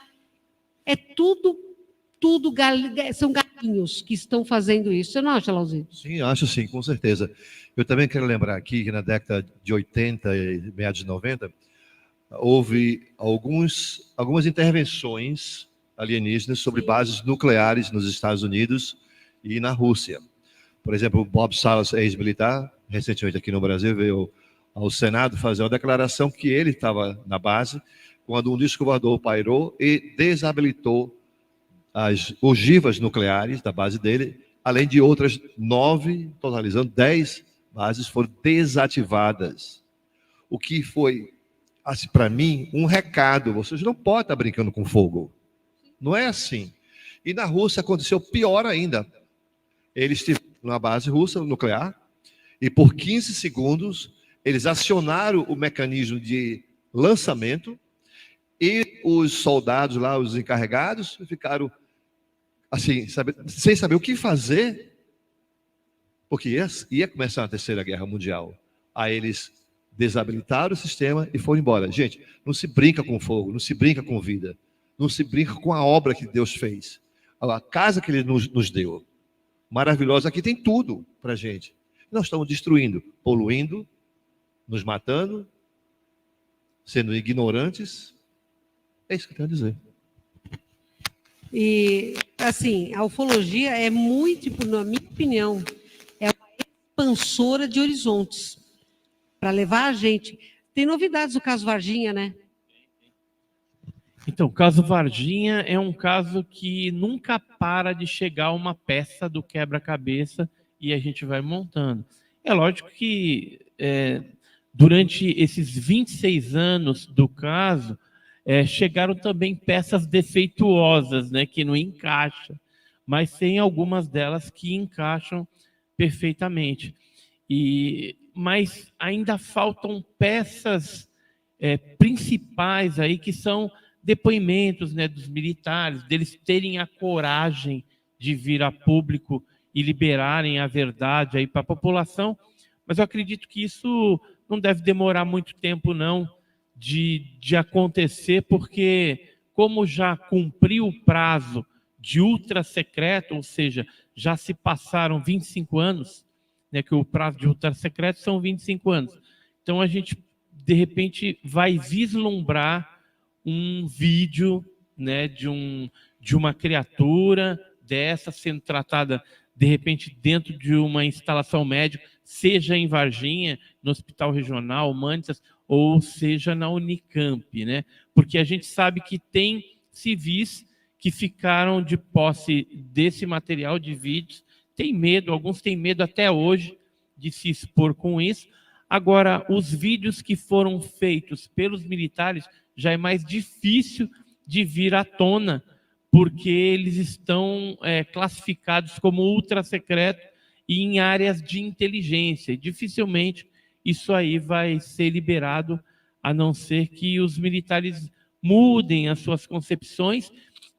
É tudo são galinhos que estão fazendo isso. Você não acha, Lauzito? Sim, acho sim, com certeza. Eu também quero lembrar aqui que na década de 80 e meados de 90, houve algumas intervenções alienígenas sobre bases nucleares nos Estados Unidos e na Rússia. Por exemplo, o Bob Salas, ex-militar, recentemente aqui no Brasil, veio ao Senado fazer uma declaração que ele estava na base quando um disco voador pairou e desabilitou as ogivas nucleares da base dele, além de outras 9, totalizando 10 bases, foram desativadas. O que foi, assim, para mim, um recado. Vocês não podem estar brincando com fogo. Não é assim. E na Rússia aconteceu pior ainda. Eles estiveram na base russa nuclear e por 15 segundos eles acionaram o mecanismo de lançamento e os soldados lá, os encarregados, ficaram assim, sem saber o que fazer, porque ia começar a Terceira Guerra Mundial. Aí eles desabilitaram o sistema e foram embora. Gente, não se brinca com fogo, não se brinca com vida, não se brinca com a obra que Deus fez, a casa que Ele nos deu. Maravilhosa, aqui tem tudo para a gente. Nós estamos destruindo, poluindo, nos matando, sendo ignorantes. É isso que eu quero dizer. E, assim, a ufologia é muito, na minha opinião, é uma expansora de horizontes para levar a gente. Tem novidades do caso Varginha, né? Então, o caso Varginha é um caso que nunca para de chegar uma peça do quebra-cabeça e a gente vai montando. É lógico que durante esses 26 anos do caso, chegaram também peças defeituosas, né, que não encaixam, mas tem algumas delas que encaixam perfeitamente. Mas ainda faltam peças principais aí que são depoimentos, né, dos militares, deles terem a coragem de vir a público e liberarem a verdade aí para a população, mas eu acredito que isso não deve demorar muito tempo, não, de acontecer, porque como já cumpriu o prazo de ultra secreto, ou seja, já se passaram 25 anos, né, que o prazo de ultra secreto são 25 anos, então a gente, de repente, vai vislumbrar um vídeo, né, de uma criatura dessa sendo tratada, de repente, dentro de uma instalação médica, seja em Varginha, no Hospital Regional, Mantas, ou seja na Unicamp, né? Porque a gente sabe que tem civis que ficaram de posse desse material de vídeos. Tem medo, alguns têm medo até hoje de se expor com isso. Agora, os vídeos que foram feitos pelos militares já é mais difícil de vir à tona, porque eles estão classificados como ultra secreto e em áreas de inteligência. E dificilmente isso aí vai ser liberado, a não ser que os militares mudem as suas concepções,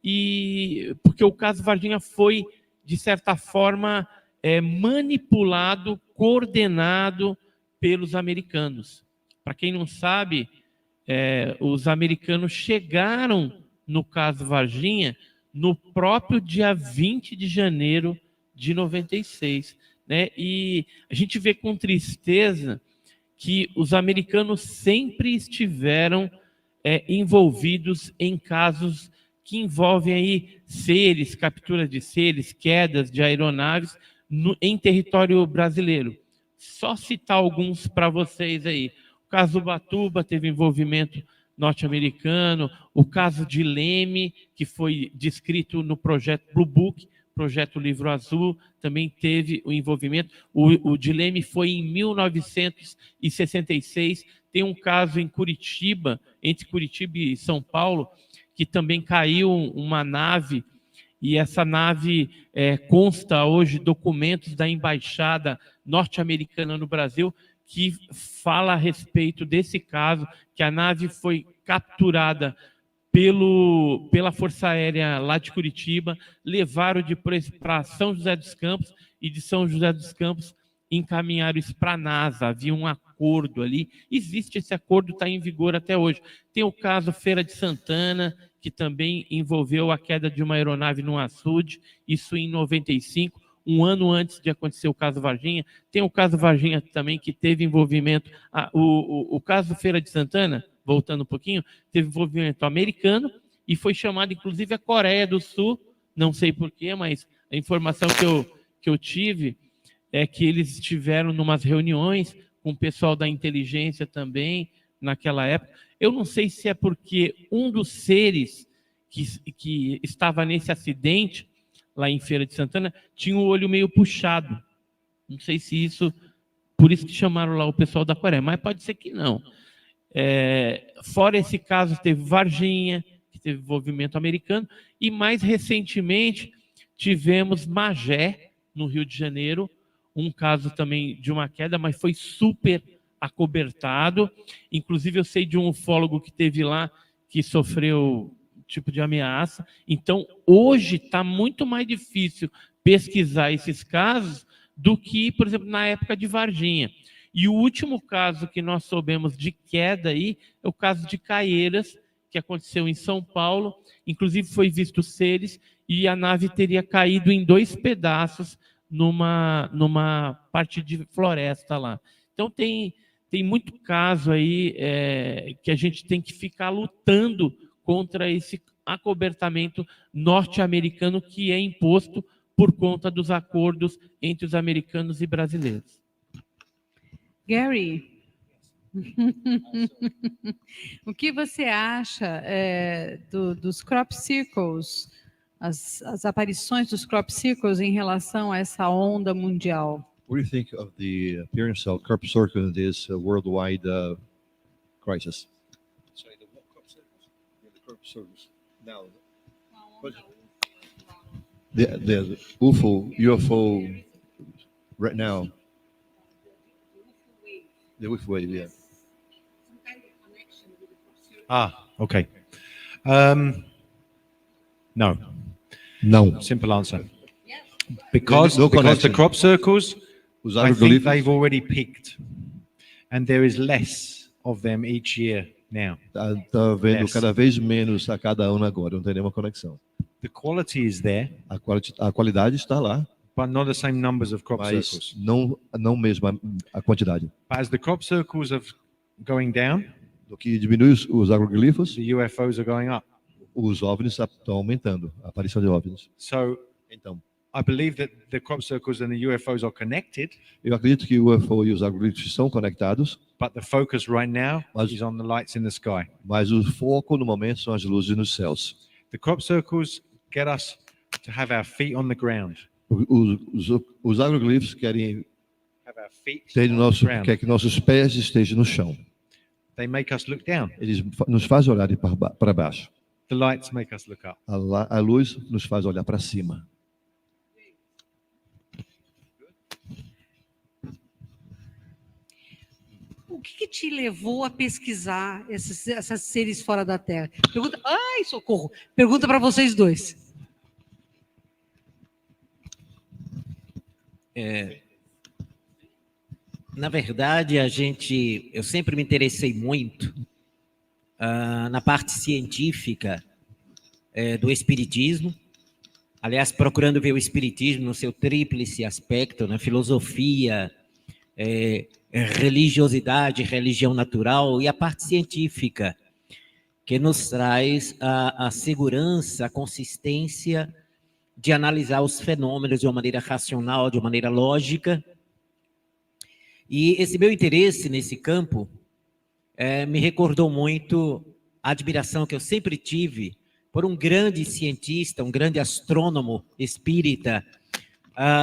e porque o caso Varginha foi, de certa forma, manipulado, coordenado pelos americanos. Para quem não sabe, os americanos chegaram no caso Varginha no próprio dia 20 de janeiro de 96. Né? E a gente vê com tristeza que os americanos sempre estiveram envolvidos em casos que envolvem aí seres, capturas de seres, quedas de aeronaves em território brasileiro. Só citar alguns para vocês aí. O caso Ubatuba teve envolvimento norte-americano, o caso de Leme, que foi descrito no projeto Blue Book, projeto Livro Azul, também teve o envolvimento. O de Leme foi em 1966. Tem um caso em Curitiba, entre Curitiba e São Paulo, que também caiu uma nave, e essa nave consta hoje documentos da embaixada norte-americana no Brasil, que fala a respeito desse caso, que a nave foi capturada pela Força Aérea lá de Curitiba, levaram depois para São José dos Campos, e de São José dos Campos encaminharam isso para a NASA. Havia um acordo ali, existe esse acordo, está em vigor até hoje. Tem o caso Feira de Santana, que também envolveu a queda de uma aeronave no açude, isso em 95, um ano antes de acontecer o caso Varginha. Tem o caso Varginha também, que teve envolvimento, o caso Feira de Santana, voltando um pouquinho, teve envolvimento americano, e foi chamado inclusive a Coreia do Sul, não sei porquê, mas a informação que eu tive é que eles estiveram em umas reuniões com o pessoal da inteligência também, naquela época. Eu não sei se é porque um dos seres que estava nesse acidente, lá em Feira de Santana, tinha o olho meio puxado. Não sei se isso, por isso que chamaram lá o pessoal da Coreia, mas pode ser que não. Fora esse caso, teve Varginha, que teve envolvimento americano, e mais recentemente tivemos Magé, no Rio de Janeiro, um caso também de uma queda, mas foi super acobertado. Inclusive, eu sei de um ufólogo que teve lá, que sofreu tipo de ameaça. Então, hoje está muito mais difícil pesquisar esses casos do que, por exemplo, na época de Varginha. E o último caso que nós soubemos de queda aí é o caso de Caieiras, que aconteceu em São Paulo. Inclusive, foi visto seres e a nave teria caído em 2 pedaços numa parte de floresta lá. Então, tem muito caso aí que a gente tem que ficar lutando contra esse acobertamento norte-americano que é imposto por conta dos acordos entre os americanos e brasileiros. Gary, o que você acha dos crop circles, as aparições dos crop circles em relação a essa onda mundial? What do you think of the appearance of crop circles in this worldwide crisis? Sorry, the crop circles. The crop circles. Now, the UFO right now. The UFO wave, yeah. Okay. No. No. Simple answer. Because No the connection. crop circles, Os I think hieroglifos. they've already peaked, and there is less of them each year now. Tá vendo Yes. cada vez menos a cada ano agora, não tem nenhuma conexão. The quality is there, A qualidade está lá, but not the same numbers of crop mas circles. não mesmo a quantidade. But as the crop circles are going down, Do que diminui os agroglifos, the UFOs are going up. os OVNIs estão aumentando, a aparição de OVNIs. So Então, I believe that the crop circles and the UFOs are connected, eu acredito que o UFO e os agroglifos são conectados, but the focus right now Mas- is on the lights in the sky. mas o foco no momento são as luzes nos céus. The crop circles get us to have our feet on the ground. Os agroglifos querem Have our feet ter on the ground. quer que nossos pés estejam no chão. They make us look down. Eles nos fazem olhar para baixo. The lights make us look up. A luz nos faz olhar para cima. O que te levou a pesquisar esses seres fora da Terra? Pergunta, ai, socorro! Pergunta para vocês dois. Na verdade, eu sempre me interessei muito na parte científica do espiritismo. Aliás, procurando ver o espiritismo no seu tríplice aspecto, na filosofia, religiosidade, religião natural e a parte científica, que nos traz a segurança, a consistência de analisar os fenômenos de uma maneira racional, de uma maneira lógica. E esse meu interesse nesse campo me recordou muito a admiração que eu sempre tive por um grande cientista, um grande astrônomo espírita,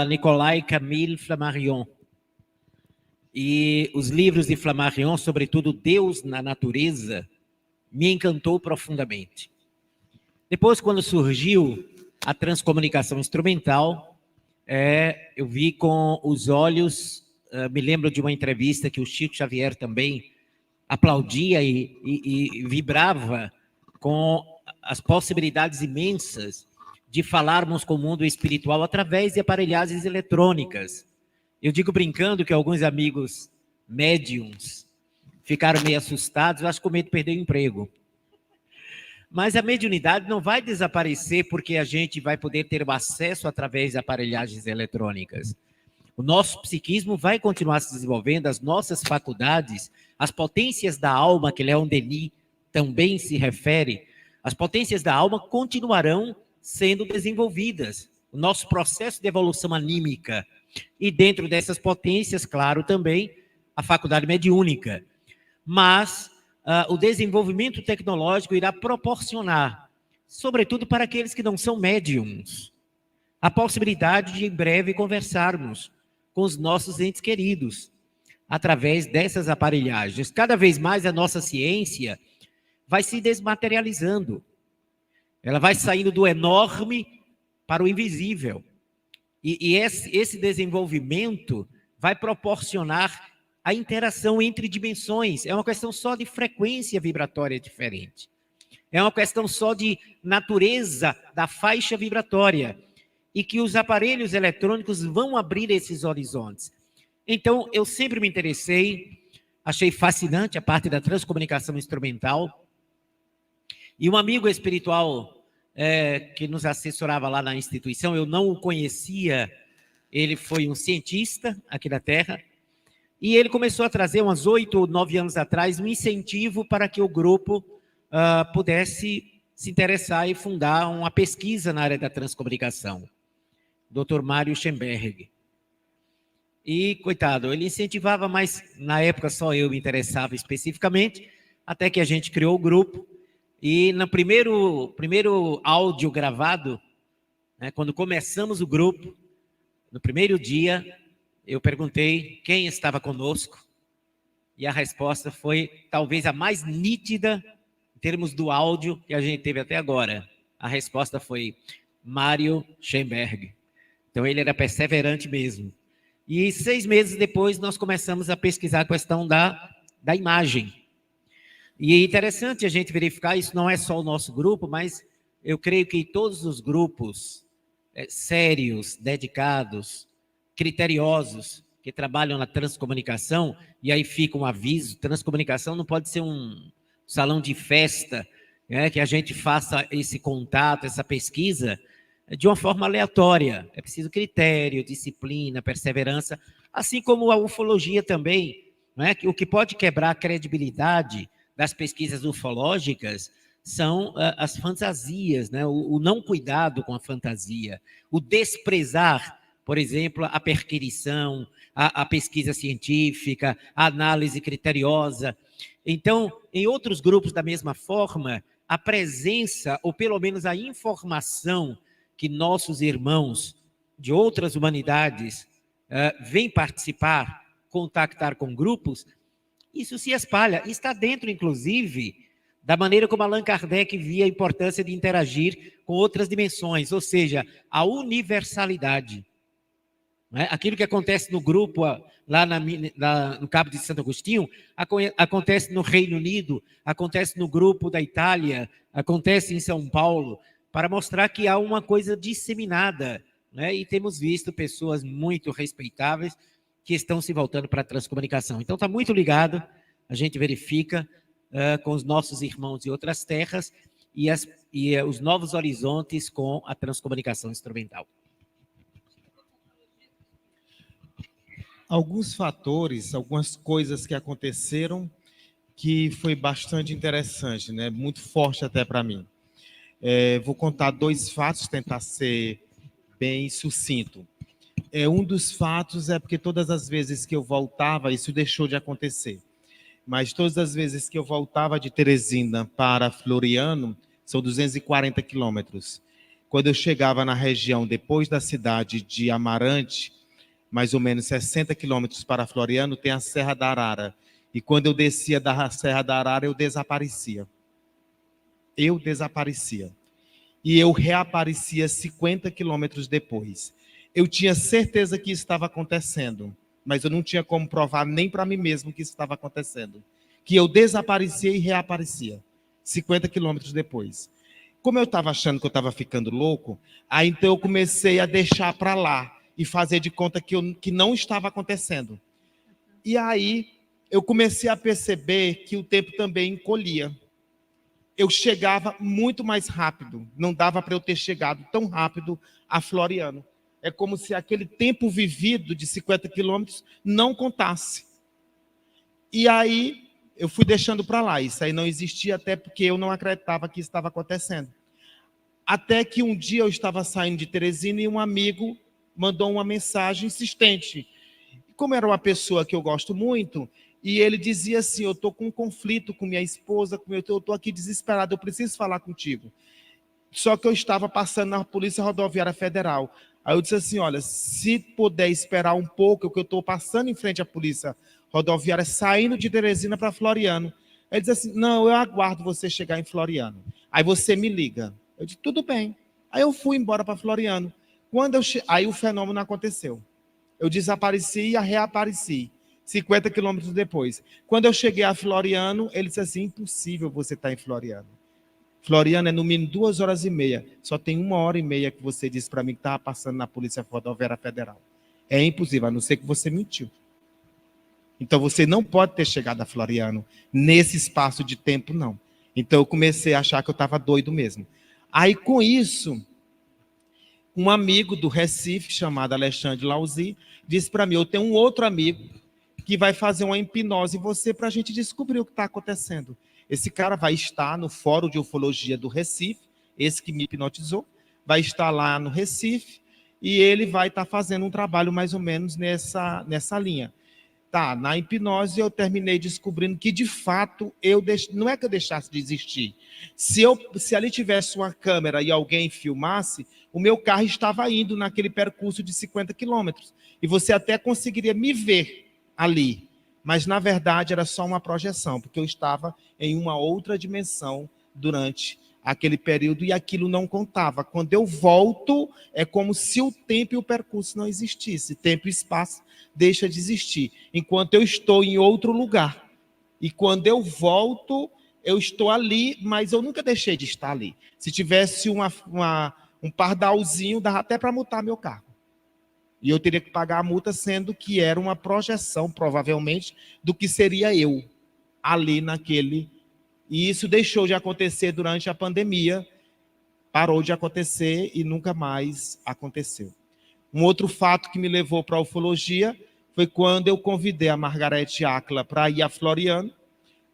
Nicolas Camille Flammarion. E os livros de Flammarion, sobretudo Deus na Natureza, me encantou profundamente. Depois, quando surgiu a transcomunicação instrumental, eu vi com os olhos, me lembro de uma entrevista que o Chico Xavier também aplaudia e vibrava com as possibilidades imensas de falarmos com o mundo espiritual através de aparelhagens eletrônicas. Eu digo brincando que alguns amigos médiums ficaram meio assustados, eu acho que com medo de perder o emprego. Mas a mediunidade não vai desaparecer porque a gente vai poder ter o acesso através de aparelhagens eletrônicas. O nosso psiquismo vai continuar se desenvolvendo, as nossas faculdades, as potências da alma, que Leon Denis também se refere, as potências da alma continuarão sendo desenvolvidas. O nosso processo de evolução anímica. E dentro dessas potências, claro, também a faculdade mediúnica. Mas o desenvolvimento tecnológico irá proporcionar, sobretudo para aqueles que não são médiums, a possibilidade de em breve conversarmos com os nossos entes queridos, através dessas aparelhagens. Cada vez mais a nossa ciência vai se desmaterializando. Ela vai saindo do enorme para o invisível. E esse desenvolvimento vai proporcionar a interação entre dimensões. É uma questão só de frequência vibratória diferente. É uma questão só de natureza da faixa vibratória. E que os aparelhos eletrônicos vão abrir esses horizontes. Então, eu sempre me interessei, achei fascinante a parte da transcomunicação instrumental. E um amigo espiritual que nos assessorava lá na instituição, eu não o conhecia, ele foi um cientista aqui da Terra, e ele começou a trazer, umas 8 ou 9 anos atrás, um incentivo para que o grupo pudesse se interessar e fundar uma pesquisa na área da transcomunicação. Dr. Mário Schemberg. E, coitado, ele incentivava, mas na época só eu me interessava especificamente, até que a gente criou o grupo. E no primeiro áudio gravado, quando começamos o grupo, no primeiro dia, eu perguntei quem estava conosco, e a resposta foi talvez a mais nítida em termos do áudio que a gente teve até agora. A resposta foi Mário Schemberg. Então ele era perseverante mesmo. E 6 meses depois nós começamos a pesquisar a questão da imagem. E é interessante a gente verificar, isso não é só o nosso grupo, mas eu creio que todos os grupos sérios, dedicados, criteriosos, que trabalham na transcomunicação, e aí fica um aviso, transcomunicação não pode ser um salão de festa, que a gente faça esse contato, essa pesquisa, de uma forma aleatória. É preciso critério, disciplina, perseverança, assim como a ufologia também, o que pode quebrar a credibilidade das pesquisas ufológicas são as fantasias, o não cuidado com a fantasia, o desprezar, por exemplo, a perquirição, a pesquisa científica, a análise criteriosa. Então, em outros grupos, da mesma forma, a presença, ou pelo menos a informação que nossos irmãos de outras humanidades vêm participar, contactar com grupos, isso se espalha. Está dentro, inclusive, da maneira como Allan Kardec via a importância de interagir com outras dimensões, ou seja, a universalidade. Não é? Aquilo que acontece no grupo lá no Cabo de Santo Agostinho, acontece no Reino Unido, acontece no grupo da Itália, acontece em São Paulo, para mostrar que há uma coisa disseminada, né? E temos visto pessoas muito respeitáveis que estão se voltando para a transcomunicação. Então está muito ligado, a gente verifica com os nossos irmãos de outras terras e os novos horizontes com a transcomunicação instrumental. Alguns fatores, algumas coisas que aconteceram que foi bastante interessante, né? Muito forte até para mim. Vou contar 2 fatos, tentar ser bem sucinto. Um dos fatos é porque todas as vezes que eu voltava, isso deixou de acontecer, mas todas as vezes que eu voltava de Teresina para Floriano, são 240 quilômetros. Quando eu chegava na região, depois da cidade de Amarante, mais ou menos 60 quilômetros para Floriano, tem a Serra da Arara. E quando eu descia da Serra da Arara, eu desaparecia. E eu reaparecia 50 quilômetros depois. Eu tinha certeza que isso estava acontecendo, mas eu não tinha como provar nem para mim mesmo que isso estava acontecendo. Que eu desaparecia e reaparecia 50 quilômetros depois. Como eu estava achando que eu estava ficando louco, aí então eu comecei a deixar para lá e fazer de conta que não estava acontecendo. E aí eu comecei a perceber que o tempo também encolhia. Eu chegava muito mais rápido, não dava para eu ter chegado tão rápido a Floriano. É como se aquele tempo vivido de 50 quilômetros não contasse. E aí eu fui deixando para lá, isso aí não existia, até porque eu não acreditava que isso estava acontecendo. Até que um dia eu estava saindo de Teresina e um amigo mandou uma mensagem insistente. Como era uma pessoa que eu gosto muito, e ele dizia assim: eu estou com um conflito com minha esposa, eu estou aqui desesperado, eu preciso falar contigo. Só que eu estava passando na Polícia Rodoviária Federal. Aí eu disse assim: olha, se puder esperar um pouco, que eu estou passando em frente à Polícia Rodoviária, saindo de Teresina para Floriano. Ele disse assim: não, eu aguardo você chegar em Floriano. Aí você me liga. Eu disse: tudo bem. Aí eu fui embora para Floriano. Aí o fenômeno aconteceu. Eu desapareci e reapareci, 50 quilômetros depois. Quando eu cheguei a Floriano, ele disse assim: impossível você estar em Floriano. Floriano é no mínimo 2h30. Só tem 1h30 que você disse para mim que estava passando na Polícia Rodoviária Federal. É impossível, a não ser que você mentiu. Então você não pode ter chegado a Floriano nesse espaço de tempo, não. Então eu comecei a achar que eu estava doido mesmo. Aí com isso, um amigo do Recife, chamado Alexandre Lauzi, disse para mim: eu tenho um outro amigo que vai fazer uma hipnose em você para a gente descobrir o que está acontecendo. Esse cara vai estar no Fórum de Ufologia do Recife, esse que me hipnotizou, vai estar lá no Recife, e ele vai estar fazendo um trabalho mais ou menos nessa linha. Tá, na hipnose eu terminei descobrindo que, de fato, não é que eu deixasse de existir. Se ali tivesse uma câmera e alguém filmasse, o meu carro estava indo naquele percurso de 50 quilômetros. E você até conseguiria me ver ali. Mas, na verdade, era só uma projeção, porque eu estava em uma outra dimensão durante aquele período e aquilo não contava. Quando eu volto, é como se o tempo e o percurso não existissem. Tempo e espaço deixa de existir, enquanto eu estou em outro lugar. E quando eu volto, eu estou ali, mas eu nunca deixei de estar ali. Se tivesse um pardalzinho, dava até para multar meu carro. E eu teria que pagar a multa, sendo que era uma projeção, provavelmente, do que seria eu ali naquele. E isso deixou de acontecer durante a pandemia, parou de acontecer e nunca mais aconteceu. Um outro fato que me levou para a ufologia foi quando eu convidei a Margarete Áquila para ir a Floriano,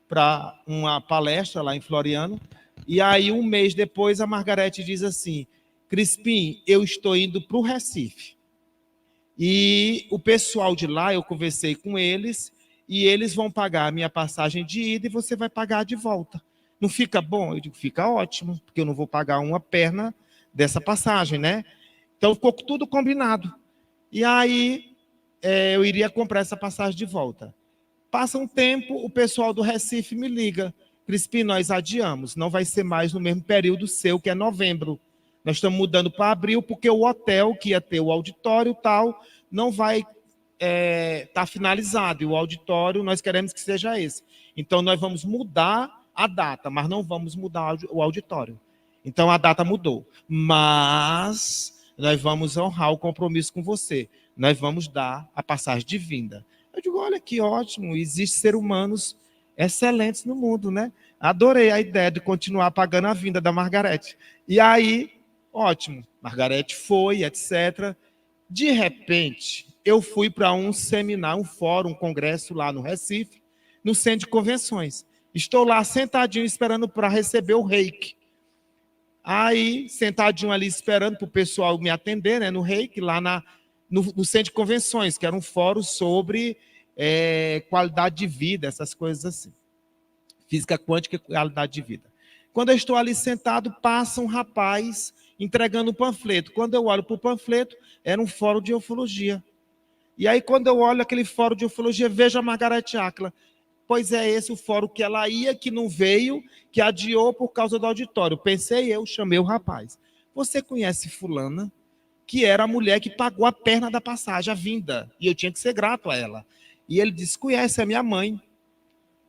para uma palestra lá em Floriano. E aí, um mês depois, a Margarete diz assim: Crispim, eu estou indo para o Recife. E o pessoal de lá, eu conversei com eles, e eles vão pagar a minha passagem de ida e você vai pagar de volta. Não fica bom? Eu digo, fica ótimo, porque eu não vou pagar uma perna dessa passagem, né? Então, ficou tudo combinado. E aí, eu iria comprar essa passagem de volta. Passa um tempo, o pessoal do Recife me liga. Crispim, nós adiamos, não vai ser mais no mesmo período seu, que é novembro. Nós estamos mudando para abril, porque o hotel, que ia ter o auditório e tal, não vai estar finalizado. E o auditório, nós queremos que seja esse. Então, nós vamos mudar a data, mas não vamos mudar o auditório. Então, a data mudou. Mas nós vamos honrar o compromisso com você. Nós vamos dar a passagem de vinda. Eu digo, olha que ótimo, existem seres humanos excelentes no mundo, né? Adorei a ideia de continuar pagando a vinda da Margarete. E aí, ótimo, Margarete foi, etc. De repente, eu fui para um seminário, um fórum, um congresso lá no Recife, no centro de convenções. Estou lá sentadinho esperando para receber o reiki. Aí, sentadinho ali esperando para o pessoal me atender, né, no reiki, lá no centro de convenções, que era um fórum sobre qualidade de vida, essas coisas assim. Física quântica e qualidade de vida. Quando eu estou ali sentado, passa um rapaz entregando um panfleto. Quando eu olho para o panfleto, era um fórum de ufologia. E aí, quando eu olho aquele fórum de ufologia, vejo a Margarete Áquila. Pois é esse o fórum que ela ia, que não veio, que adiou por causa do auditório. Pensei eu, chamei o rapaz. Você conhece fulana? Que era a mulher que pagou a perna da passagem, a vinda. E eu tinha que ser grato a ela. E ele disse, conhece a minha mãe.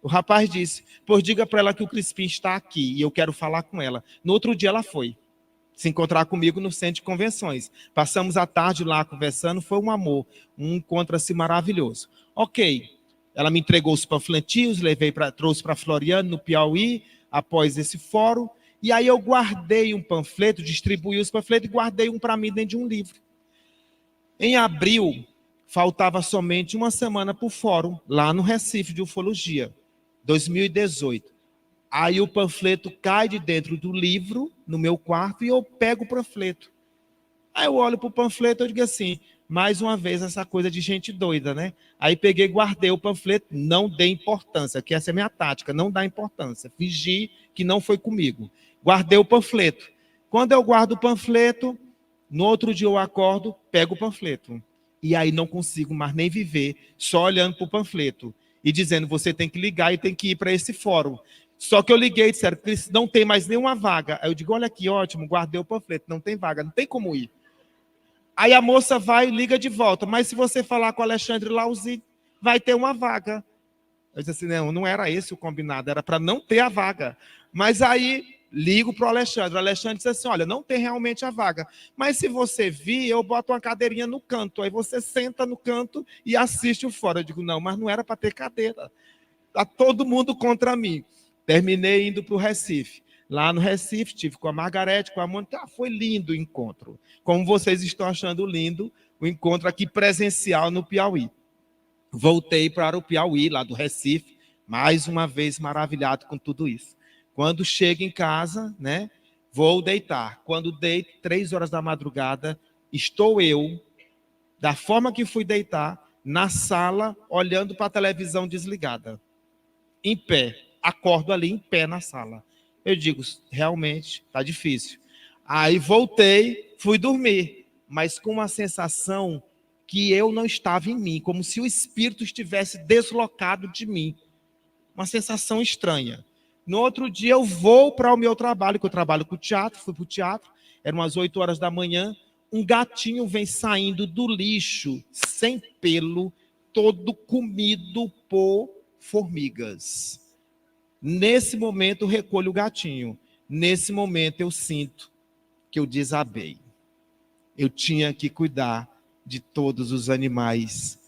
O rapaz disse, pois diga para ela que o Crispim está aqui e eu quero falar com ela. No outro dia ela foi se encontrar comigo no centro de convenções. Passamos a tarde lá conversando, foi um amor, um encontro assim maravilhoso. Ok. Ela me entregou os panfletinhos, trouxe para Floriano, no Piauí, após esse fórum. E aí eu guardei um panfleto, distribuí os panfletos e guardei um para mim dentro de um livro. Em abril, faltava somente uma semana para o fórum, lá no Recife de Ufologia, 2018. Aí o panfleto cai de dentro do livro, no meu quarto, e eu pego o panfleto. Aí eu olho para o panfleto e digo assim, mais uma vez essa coisa de gente doida, né? Aí peguei, guardei o panfleto, não dei importância, que essa é a minha tática, não dá importância, fingi que não foi comigo. Guardei o panfleto. Quando eu guardo o panfleto, no outro dia eu acordo, pego o panfleto. E aí não consigo mais nem viver, só olhando para o panfleto e dizendo, você tem que ligar e tem que ir para esse fórum. Só que eu liguei e disseram, não tem mais nenhuma vaga. Aí eu digo, olha que ótimo, guardei o panfleto, não tem vaga, não tem como ir. Aí a moça vai e liga de volta, mas se você falar com o Alexandre Lauzi, vai ter uma vaga. Eu disse assim, não era esse o combinado, era para não ter a vaga. Mas aí ligo para o Alexandre disse assim, olha, não tem realmente a vaga, mas se você vir, eu boto uma cadeirinha no canto, aí você senta no canto e assiste o fora. Eu digo, não, mas não era para ter cadeira, está todo mundo contra mim. Terminei indo para o Recife. Lá no Recife, estive com a Margarete, com a Mônica. Foi lindo o encontro. Como vocês estão achando lindo o encontro aqui presencial no Piauí. Voltei para o Piauí, lá do Recife, mais uma vez maravilhado com tudo isso. Quando chego em casa, né, vou deitar. Quando deito, 3 horas da madrugada, estou eu, da forma que fui deitar, na sala, olhando para a televisão desligada. Em pé. Acordo ali em pé na sala. Eu digo, realmente, está difícil. Aí voltei, fui dormir, mas com uma sensação que eu não estava em mim, como se o espírito estivesse deslocado de mim. Uma sensação estranha. No outro dia eu vou para o meu trabalho, que eu trabalho com teatro, fui para o teatro, eram umas 8 horas da manhã, um gatinho vem saindo do lixo, sem pelo, todo comido por formigas. Nesse momento eu recolho o gatinho. Nesse momento eu sinto que eu desabei. Eu tinha que cuidar de todos os animais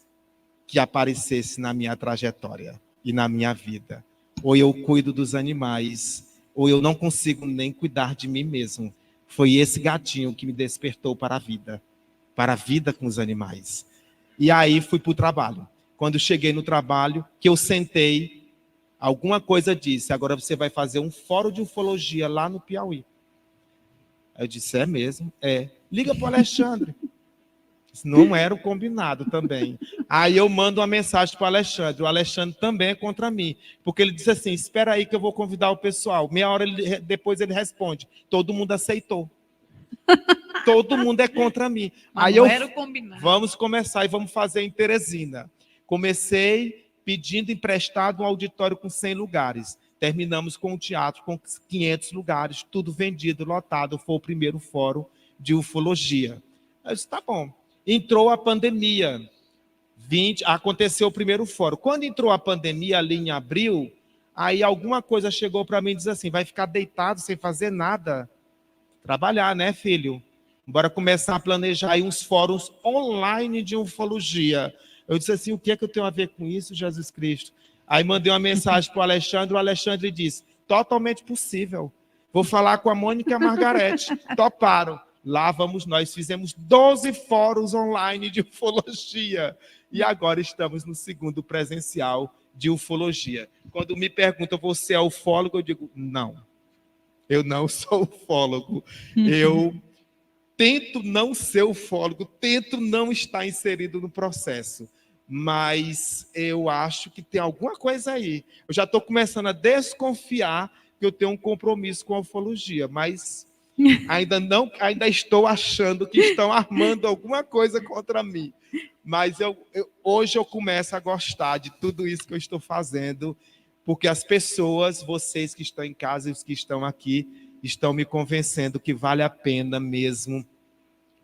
que aparecessem na minha trajetória e na minha vida. Ou eu cuido dos animais, ou eu não consigo nem cuidar de mim mesmo. Foi esse gatinho que me despertou para a vida com os animais. E aí fui para o trabalho. Quando cheguei no trabalho, que eu sentei, alguma coisa disse, agora você vai fazer um fórum de ufologia lá no Piauí. Aí eu disse, é mesmo? É. Liga para o Alexandre. Não era o combinado também. Aí eu mando uma mensagem para o Alexandre também é contra mim, porque ele disse assim, espera aí que eu vou convidar o pessoal. Meia hora depois ele responde, todo mundo aceitou. Todo mundo é contra mim. Mas Aí não eu, era o combinado. vamos começar e vamos fazer em Teresina. Comecei pedindo emprestado um auditório com 100 lugares. Terminamos com um teatro com 500 lugares, tudo vendido, lotado. Foi o primeiro fórum de ufologia. Eu disse, tá bom. Entrou a pandemia. Aconteceu o primeiro fórum. Quando entrou a pandemia ali em abril, aí alguma coisa chegou para mim e disse assim, vai ficar deitado sem fazer nada? Trabalhar, né, filho? Bora começar a planejar aí uns fóruns online de ufologia. Eu disse assim, o que é que eu tenho a ver com isso, Jesus Cristo? Aí mandei uma mensagem para o Alexandre disse, totalmente possível. Vou falar com a Mônica e a Margarete. Toparam. Lá vamos nós, fizemos 12 fóruns online de ufologia. E agora estamos no segundo presencial de ufologia. Quando me perguntam, você é ufólogo? Eu digo, não. Eu não sou ufólogo. Eu tento não ser ufólogo, tento não estar inserido no processo. Mas eu acho que tem alguma coisa aí. Eu já estou começando a desconfiar que eu tenho um compromisso com a ufologia, mas ainda estou achando que estão armando alguma coisa contra mim. Mas hoje eu começo a gostar de tudo isso que eu estou fazendo, porque as pessoas, vocês que estão em casa e os que estão aqui, estão me convencendo que vale a pena mesmo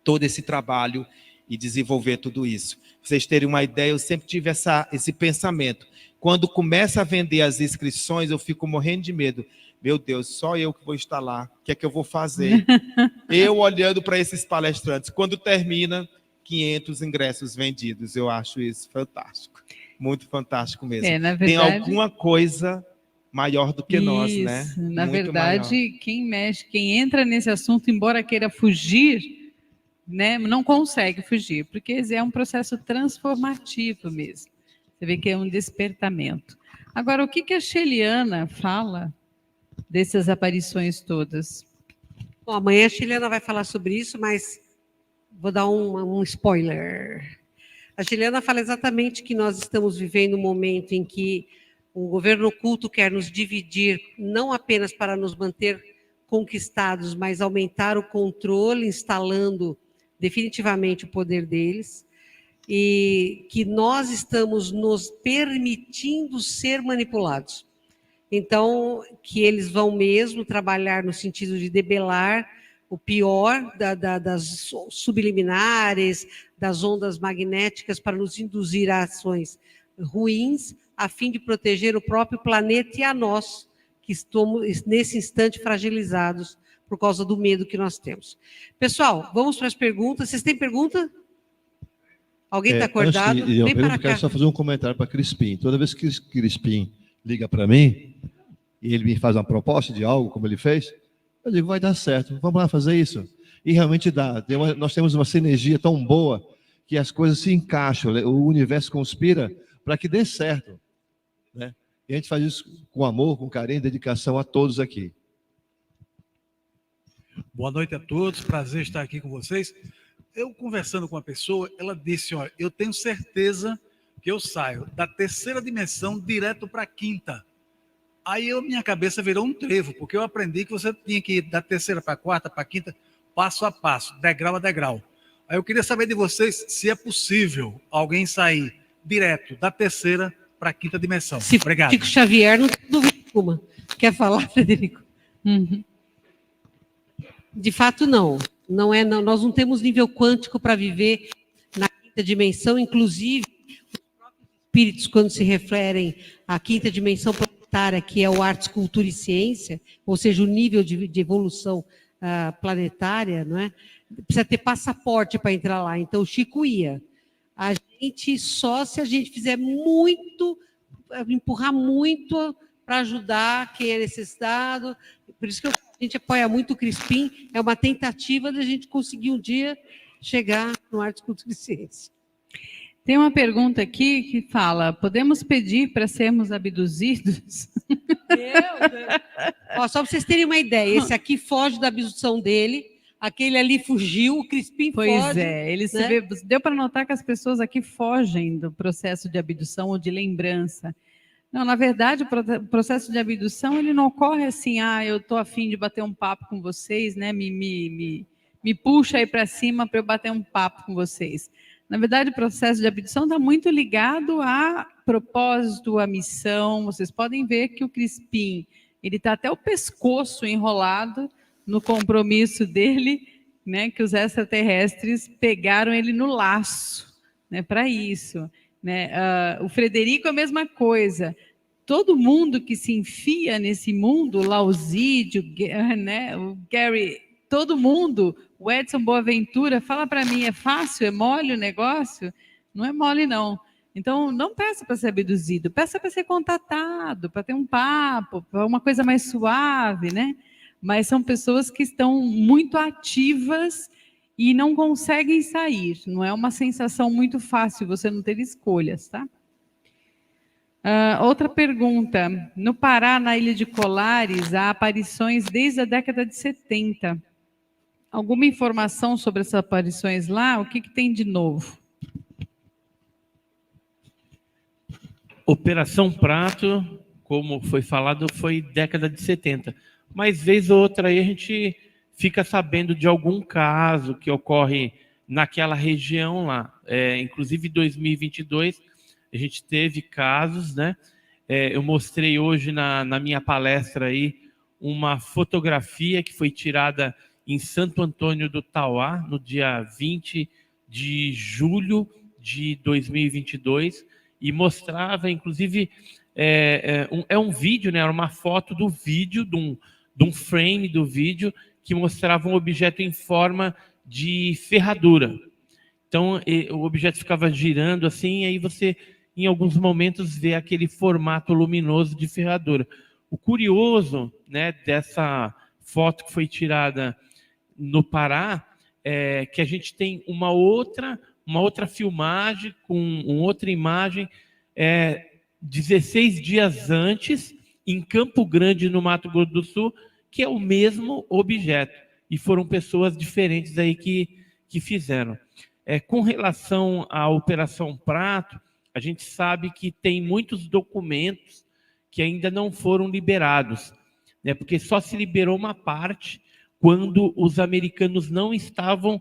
todo esse trabalho e desenvolver tudo isso. Pra vocês terem uma ideia, eu sempre tive esse pensamento. Quando começa a vender as inscrições, eu fico morrendo de medo. Meu Deus, só eu que vou estar lá. O que é que eu vou fazer? Eu olhando para esses palestrantes. Quando termina, 500 ingressos vendidos. Eu acho isso fantástico. Muito fantástico mesmo. Na verdade, tem alguma coisa maior do que nós, né? Na Muito verdade, maior. quem entra nesse assunto, embora queira fugir, né, não consegue fugir, porque é um processo transformativo mesmo. Você vê que é um despertamento. Agora, o que a Sheliana fala dessas aparições todas? Bom, amanhã a Sheliana vai falar sobre isso, mas vou dar um spoiler. A Sheliana fala exatamente que nós estamos vivendo um momento em que o governo oculto quer nos dividir, não apenas para nos manter conquistados, mas aumentar o controle, instalando definitivamente o poder deles, e que nós estamos nos permitindo ser manipulados. Então, que eles vão mesmo trabalhar no sentido de debelar o pior das subliminares, das ondas magnéticas, para nos induzir a ações ruins, a fim de proteger o próprio planeta e a nós, que estamos, nesse instante, fragilizados por causa do medo que nós temos. Pessoal, vamos para as perguntas. Vocês têm pergunta? Alguém está acordado? Vem para cá. Eu quero só fazer um comentário para Crispim. Toda vez que Crispim liga para mim, e ele me faz uma proposta de algo, como ele fez, eu digo, vai dar certo, vamos lá fazer isso. E realmente dá. Nós temos uma sinergia tão boa que as coisas se encaixam, o universo conspira para que dê certo. Né? E a gente faz isso com amor, com carinho, dedicação a todos aqui. Boa noite a todos, prazer estar aqui com vocês. Eu conversando com uma pessoa, ela disse, olha, eu tenho certeza que eu saio da terceira dimensão direto para a quinta. Aí minha cabeça virou um trevo, porque eu aprendi que você tinha que ir da terceira para a quarta, para a quinta, passo a passo, degrau a degrau. Aí eu queria saber de vocês se é possível alguém sair direto da terceira para a quinta dimensão. Obrigado. Chico Xavier, não tem dúvida nenhuma. Quer falar, Frederico? Uhum. De fato, não. Não. Nós não temos nível quântico para viver na quinta dimensão, inclusive os próprios espíritos, quando se referem à quinta dimensão planetária, que é o artes, cultura e ciência, ou seja, o nível de evolução planetária, não é? Precisa ter passaporte para entrar lá. Então, o Chico ia. A gente, só se a gente fizer muito, empurrar muito para ajudar quem é necessitado. Por isso que a gente apoia muito o Crispim, é uma tentativa de a gente conseguir um dia chegar no Arte, Cultura e Ciência. Tem uma pergunta aqui que fala, podemos pedir para sermos abduzidos? Meu Deus. Ó, só para vocês terem uma ideia, esse aqui foge da abdução dele, aquele ali fugiu, o Crispim Pois foge. é, né? deu para notar que as pessoas aqui fogem do processo de abdução ou de lembrança. Não, na verdade, o processo de abdução ele não ocorre assim, eu estou afim de bater um papo com vocês, né? Me puxa aí para cima para eu bater um papo com vocês. Na verdade, o processo de abdução está muito ligado a propósito, a missão. Vocês podem ver que o Crispim, ele está até o pescoço enrolado no compromisso dele, né? Que os extraterrestres pegaram ele no laço, né? Para isso. Né? O Frederico é a mesma coisa. Todo mundo que se enfia nesse mundo, Lausídio, né? O Gary, todo mundo, o Edson Boaventura, fala para mim, é fácil, é mole o negócio? Não é mole, não. Então, não peça para ser abduzido, peça para ser contatado, para ter um papo, para uma coisa mais suave, né? Mas são pessoas que estão muito ativas e não conseguem sair. Não é uma sensação muito fácil você não ter escolhas, tá? Outra pergunta. No Pará, na Ilha de Colares, há aparições desde a década de 70. Alguma informação sobre essas aparições lá? O que tem de novo? Operação Prato, como foi falado, foi década de 70. Mas vez ou outra aí a gente fica sabendo de algum caso que ocorre naquela região lá. Inclusive, em 2022, a gente teve casos, né? Eu mostrei hoje na minha palestra aí uma fotografia que foi tirada em Santo Antônio do Tauá, no dia 20 de julho de 2022, e mostrava, inclusive, um vídeo, né? Era uma foto do vídeo, de um frame do vídeo, que mostrava um objeto em forma de ferradura. Então, o objeto ficava girando assim, e aí você, em alguns momentos, vê aquele formato luminoso de ferradura. O curioso, né, dessa foto que foi tirada no Pará é que a gente tem uma outra filmagem com outra imagem 16 dias antes, em Campo Grande, no Mato Grosso do Sul, que é o mesmo objeto. E foram pessoas diferentes aí que fizeram. Com relação à Operação Prato, a gente sabe que tem muitos documentos que ainda não foram liberados, né? Porque só se liberou uma parte quando os americanos não estavam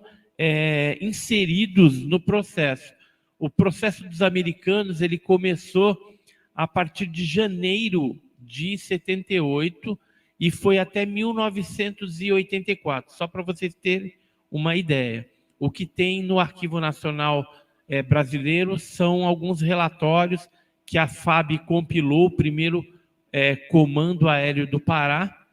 inseridos no processo. O processo dos americanos ele começou a partir de janeiro de 78 e foi até 1984, só para vocês terem uma ideia. O que tem no Arquivo Nacional Brasileiro são alguns relatórios que a FAB compilou, o primeiro Comando Aéreo do Pará,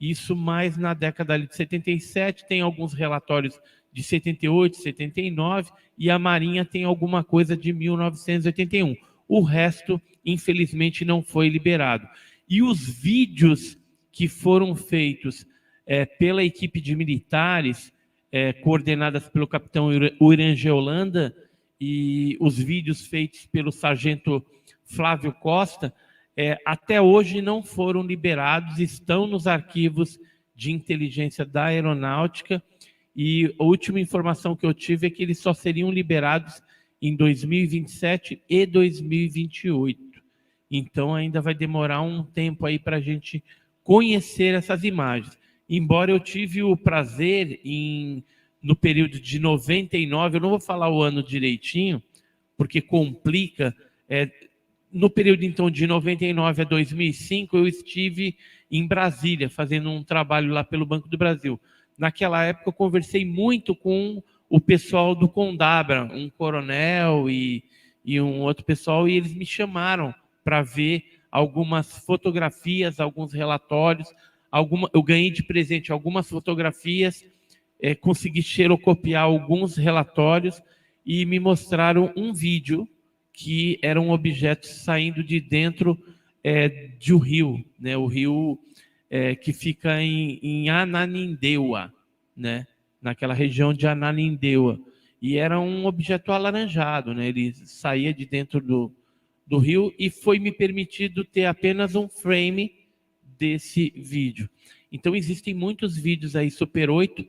isso mais na década de 77, tem alguns relatórios de 78, 79, e a Marinha tem alguma coisa de 1981. O resto, infelizmente, não foi liberado. E os vídeos que foram feitos pela equipe de militares, coordenadas pelo capitão Urangê Holanda, e os vídeos feitos pelo sargento Flávio Costa, até hoje não foram liberados, estão nos arquivos de inteligência da aeronáutica, e a última informação que eu tive é que eles só seriam liberados em 2027 e 2028. Então ainda vai demorar um tempo aí para a gente conhecer essas imagens. Embora eu tive o prazer no período de 99, eu não vou falar o ano direitinho, porque complica. No período então de 99 a 2005, eu estive em Brasília fazendo um trabalho lá pelo Banco do Brasil. Naquela época eu conversei muito com o pessoal do Condabra, um coronel e um outro pessoal, e eles me chamaram para ver algumas fotografias, alguns relatórios. Eu ganhei de presente algumas fotografias, consegui xerocopiar alguns relatórios e me mostraram um vídeo que era um objeto saindo de dentro de um rio, né? O rio que fica em Ananindeua, né? Naquela região de Ananindeua. E era um objeto alaranjado, né? Ele saía de dentro do rio, e foi me permitido ter apenas um frame desse vídeo. Então existem muitos vídeos aí Super 8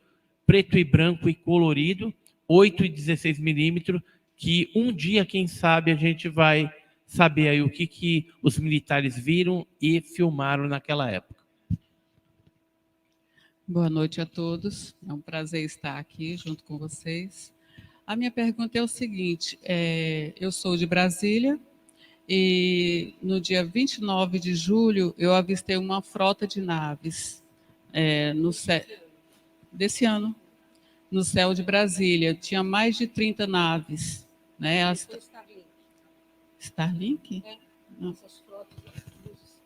preto e branco e colorido, 8 e 16 milímetros, que um dia, quem sabe, a gente vai saber aí o que os militares viram e filmaram naquela época. Boa noite a todos. É um prazer estar aqui junto com vocês. A minha pergunta é o seguinte: eu sou de Brasília e no dia 29 de julho eu avistei uma frota de naves no céu desse ano, no céu de Brasília. Tinha mais de 30 naves, né? Starlink? Não. Essas frotas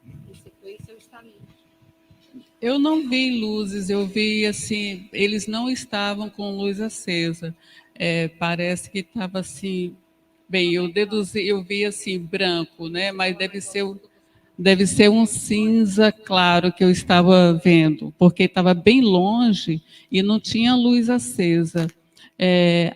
em sequência é o Starlink. Eu não vi luzes, eu vi assim, eles não estavam com luz acesa. Parece que estava assim, bem, eu vi assim branco, né? Mas deve ser um cinza claro que eu estava vendo, porque estava bem longe e não tinha luz acesa.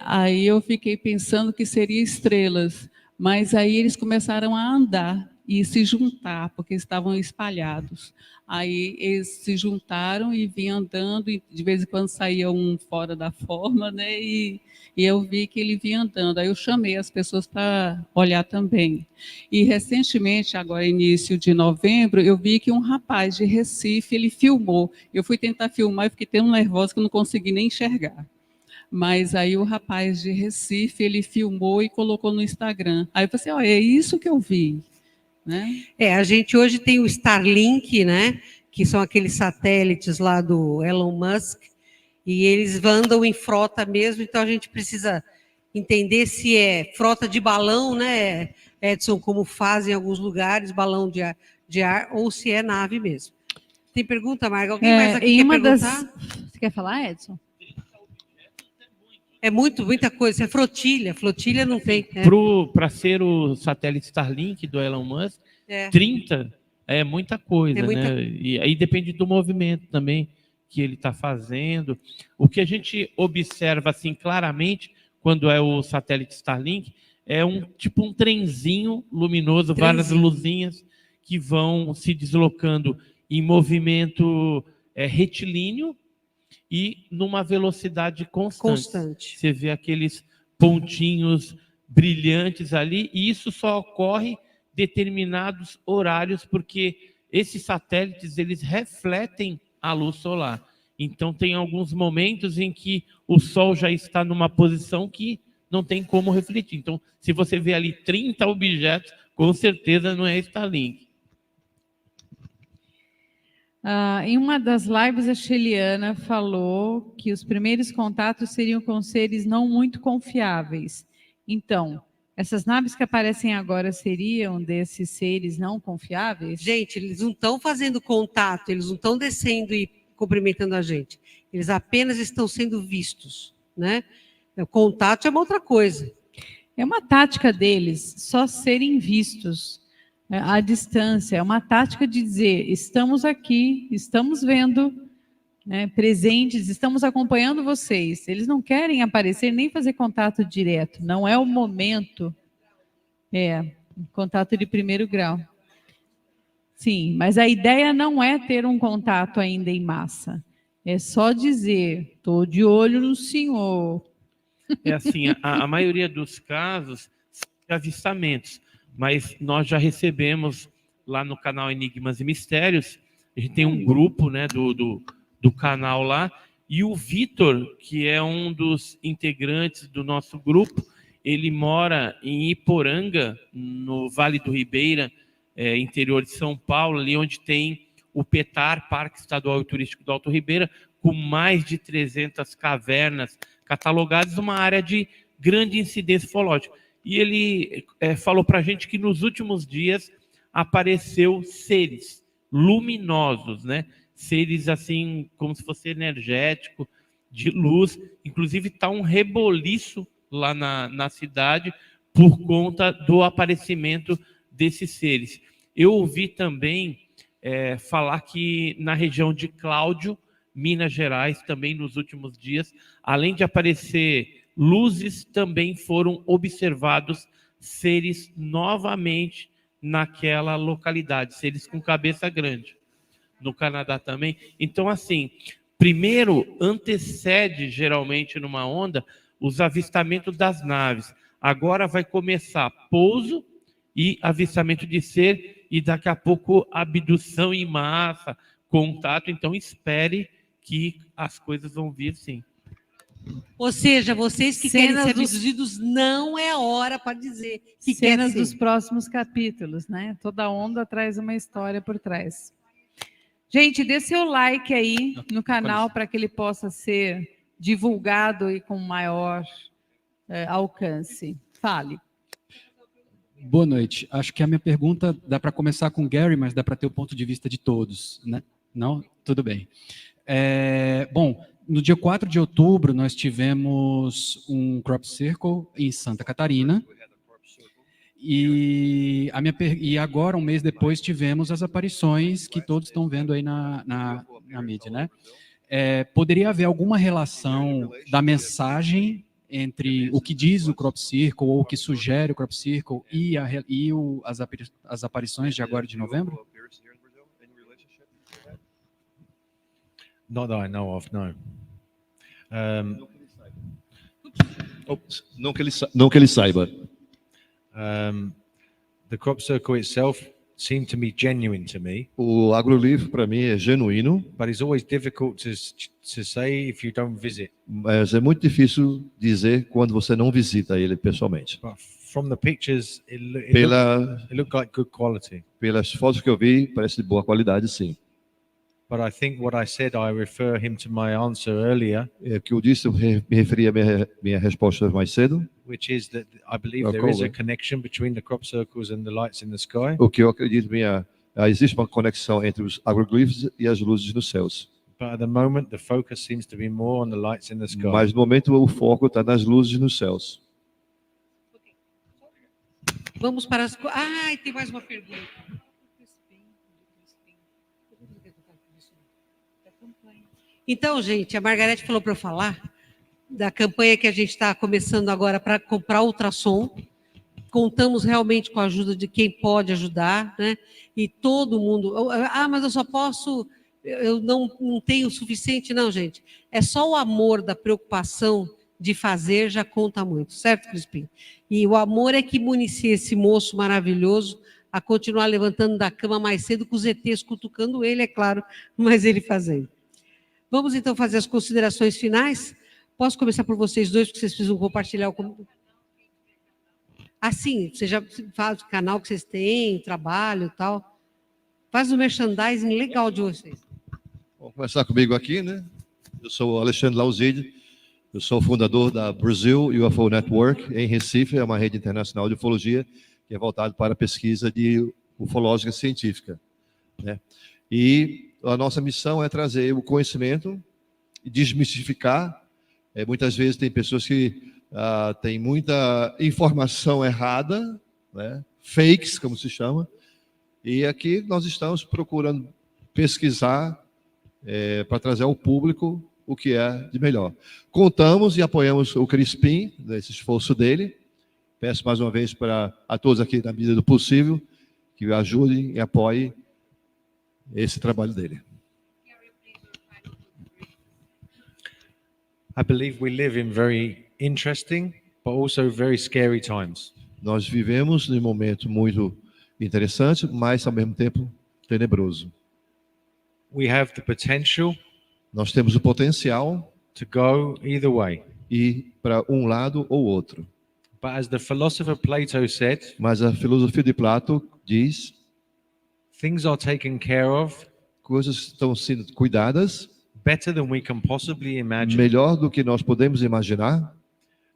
Aí eu fiquei pensando que seria estrelas, mas aí eles começaram a andar e se juntar, porque estavam espalhados. Aí eles se juntaram e vinham andando, e de vez em quando saía um fora da forma, né? E eu vi que ele vinha andando. Aí eu chamei as pessoas para olhar também. E recentemente, agora início de novembro, eu vi que um rapaz de Recife, ele filmou. Eu fui tentar filmar e fiquei tão nervosa que eu não consegui nem enxergar. Mas aí o rapaz de Recife, ele filmou e colocou no Instagram. Aí eu falei assim, ó, é isso que eu vi. Né? A gente hoje tem o Starlink, né? Que são aqueles satélites lá do Elon Musk, e eles andam em frota mesmo, então a gente precisa entender se é frota de balão, né, Edson, como fazem em alguns lugares, balão de ar, ou se é nave mesmo. Tem pergunta, Marga? Alguém mais aqui quer perguntar? Você quer falar, Edson? É muita coisa, é flotilha não tem. Para ser o satélite Starlink do Elon Musk, 30 é muita coisa, né? E aí depende do movimento também que ele está fazendo. O que a gente observa assim claramente quando é o satélite Starlink é tipo um trenzinho luminoso, várias luzinhas que vão se deslocando em movimento retilíneo e numa velocidade constante. Você vê aqueles pontinhos brilhantes ali, e isso só ocorre determinados horários, porque esses satélites eles refletem a luz solar. Então tem alguns momentos em que o Sol já está numa posição que não tem como refletir. Então, se você vê ali 30 objetos, com certeza não é Starlink. Em uma das lives, a Sheliana falou que os primeiros contatos seriam com seres não muito confiáveis. Então, essas naves que aparecem agora seriam desses seres não confiáveis? Gente, eles não estão fazendo contato, eles não estão descendo e cumprimentando a gente. Eles apenas estão sendo vistos, né? O contato é uma outra coisa. É uma tática deles, só serem vistos à distância. É uma tática de dizer, estamos aqui, estamos vendo, né, presentes, estamos acompanhando vocês. Eles não querem aparecer nem fazer contato direto, não é o momento. Contato de primeiro grau. Sim, mas a ideia não é ter um contato ainda em massa. É só dizer, estou de olho no senhor. É assim, a maioria dos casos são de avistamentos, mas nós já recebemos lá no canal Enigmas e Mistérios, a gente tem um grupo, né, do canal lá, e o Vitor, que é um dos integrantes do nosso grupo, ele mora em Iporanga, no Vale do Ribeira, interior de São Paulo, ali onde tem o PETAR, Parque Estadual e Turístico do Alto Ribeira, com mais de 300 cavernas catalogadas, uma área de grande incidência ufológica. E ele falou para a gente que nos últimos dias apareceu seres luminosos, né? Seres assim, como se fosse energético, de luz. Inclusive está um reboliço lá na cidade por conta do aparecimento desses seres. Eu ouvi também falar que na região de Cláudio, Minas Gerais, também nos últimos dias, além de aparecer luzes, também foram observados seres novamente naquela localidade, seres com cabeça grande. No Canadá também. Então, assim, primeiro antecede, geralmente, numa onda, os avistamentos das naves. Agora vai começar pouso e avistamento de ser, e daqui a pouco abdução em massa, contato. Então, espere que as coisas vão vir, sim. Ou seja, vocês que Cenas querem ser dos- abduzidos, não é hora para dizer que quer Cenas ser. dos próximos capítulos, né? Toda onda traz uma história por trás. Gente, dê seu like aí no canal para que ele possa ser divulgado e com maior alcance. Fale. Boa noite. Acho que a minha pergunta dá para começar com o Gary, mas dá para ter o ponto de vista de todos, né? Não? Tudo bem. Bom, no dia 4 de outubro, nós tivemos um Crop Circle em Santa Catarina. E agora, um mês depois, tivemos as aparições que todos estão vendo aí na mídia, né? Poderia haver alguma relação da mensagem entre o que diz o Crop Circle ou o que sugere o Crop Circle e as aparições de agora de novembro? Not that I know of, no. Não que ele saiba. The crop circle itself seemed to be genuine to me, O agrolivro, para mim, é genuíno, but it's always difficult to say if you don't visit. mas é muito difícil dizer quando você não visita ele pessoalmente. But from the pictures, it looked like good quality. Pelas fotos que eu vi, parece de boa qualidade, sim. But I think what I said, I refer him to my answer earlier, É que eu disse, eu me referi à minha resposta mais cedo. which is that I believe Oh, there is a cool. connection between the crop circles and the lights in the sky. O que eu acredito existe uma conexão entre os agroglifos e as luzes nos céus. But at the moment, the focus seems to be more on the lights in the sky. Mas no momento o foco está nas luzes nos céus. Vamos para as... Ah, tem mais uma pergunta. Então, gente, a Margarete falou para eu falar da campanha que a gente está começando agora para comprar ultrassom. Contamos realmente com a ajuda de quem pode ajudar, né? E todo mundo... Ah, mas eu só posso... Eu não tenho o suficiente. Não, gente. É só o amor da preocupação de fazer já conta muito, certo, Crispim? E o amor é que municia esse moço maravilhoso a continuar levantando da cama mais cedo com os ETs cutucando ele, é claro, mas ele fazendo. Vamos, então, fazer as considerações finais? Posso começar por vocês dois, porque vocês precisam compartilhar o... Assim, você já faz o canal que vocês têm, trabalho e tal. Faz o merchandising legal de vocês. Vamos começar comigo aqui, né? Eu sou o Alexandre Lauzide, eu sou o fundador da Brazil UFO Network, em Recife, é uma rede internacional de ufologia, que é voltada para a pesquisa de ufológica científica, né? E a nossa missão é trazer o conhecimento e desmistificar. Muitas vezes tem pessoas que têm muita informação errada, né? Fakes, como se chama, e aqui nós estamos procurando pesquisar para trazer ao público o que é de melhor. Contamos e apoiamos o Crispim, nesse esforço dele. Peço mais uma vez a todos aqui, na medida do possível, que ajudem e apoiem esse trabalho dele. I believe we live in very interesting, but also very scary times. Nós vivemos num momento muito interessante, mas ao mesmo tempo tenebroso. We have the potential Nós temos o potencial to go either way. ir para um lado ou outro. But as the philosopher Plato said, Mas a filosofia de Plato diz: things are taken care of coisas estão sendo cuidadas better than we can possibly imagine. melhor do que nós podemos imaginar.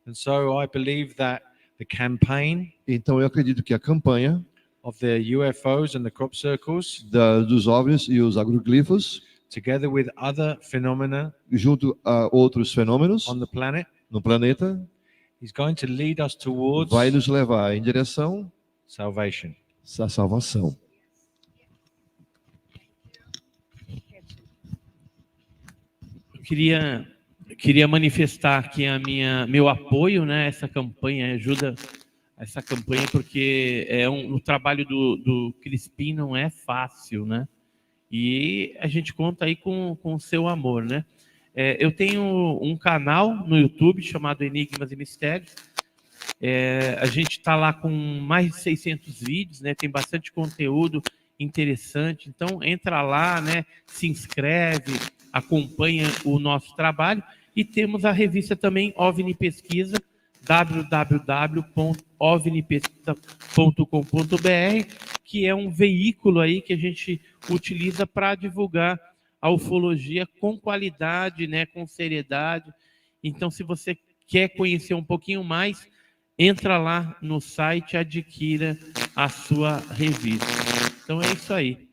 And so I believe that the campaign Então eu acredito que a campanha of the UFOs and the crop circles, dos OVNIs e os agroglifos, together with other phenomena junto a outros fenômenos on the planet, no planeta, is going to lead us towards vai nos levar em direção salvation. à salvação. Eu queria manifestar aqui meu apoio, né, a essa campanha, ajuda a essa campanha, porque o trabalho do Crispim não é fácil, né? E a gente conta aí com o seu amor, né? Eu tenho um canal no YouTube chamado Enigmas e Mistérios. A gente está lá com mais de 600 vídeos, né? Tem bastante conteúdo interessante. Então, entra lá, né? Se inscreve, acompanha o nosso trabalho. E temos a revista também OVNI Pesquisa, www.ovnipesquisa.com.br, que é um veículo aí que a gente utiliza para divulgar a ufologia com qualidade, né, com seriedade. Então, se você quer conhecer um pouquinho mais, entra lá no site e adquira a sua revista. Então, é isso aí.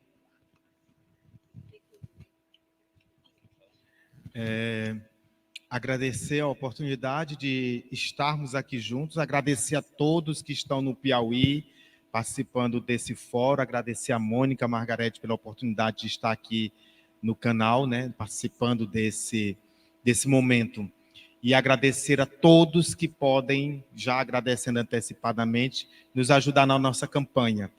Agradecer a oportunidade de estarmos aqui juntos, agradecer a todos que estão no Piauí, participando desse fórum, agradecer a Mônica Margarete pela oportunidade de estar aqui no canal, né, participando desse momento. E agradecer a todos que podem, já agradecendo antecipadamente, nos ajudar na nossa campanha.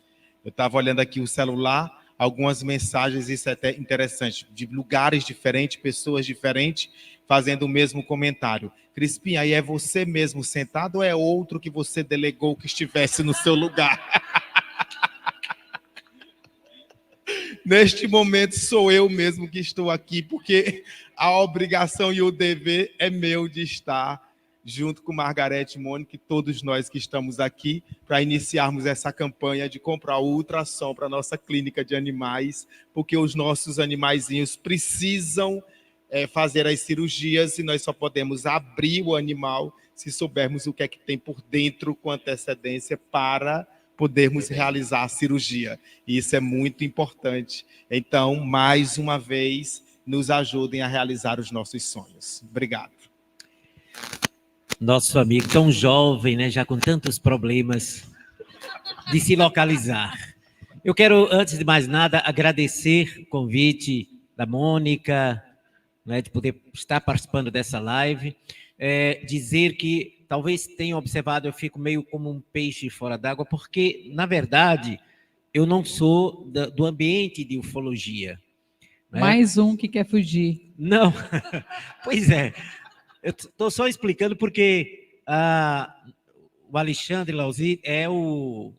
Eu estava olhando aqui o celular, algumas mensagens, isso é até interessante, de lugares diferentes, pessoas diferentes, fazendo o mesmo comentário. Crispim, aí é você mesmo sentado ou é outro que você delegou que estivesse no seu lugar? Neste momento sou eu mesmo que estou aqui, porque a obrigação e o dever é meu de estar junto com Margarete e Mônica e todos nós que estamos aqui para iniciarmos essa campanha de comprar o ultrassom para a nossa clínica de animais, porque os nossos animaizinhos precisam fazer as cirurgias e nós só podemos abrir o animal se soubermos o que é que tem por dentro com antecedência para podermos realizar a cirurgia. E isso é muito importante. Então, mais uma vez, nos ajudem a realizar os nossos sonhos. Obrigado. Nosso amigo tão jovem, né, já com tantos problemas de se localizar. Eu quero, antes de mais nada, agradecer o convite da Mônica, né, de poder estar participando dessa live. Dizer que talvez tenham observado, eu fico meio como um peixe fora d'água, porque, na verdade, eu não sou do ambiente de ufologia. Né? Mais um que quer fugir. Não, pois é. Eu estou só explicando porque o Alexandre Lauzzi é o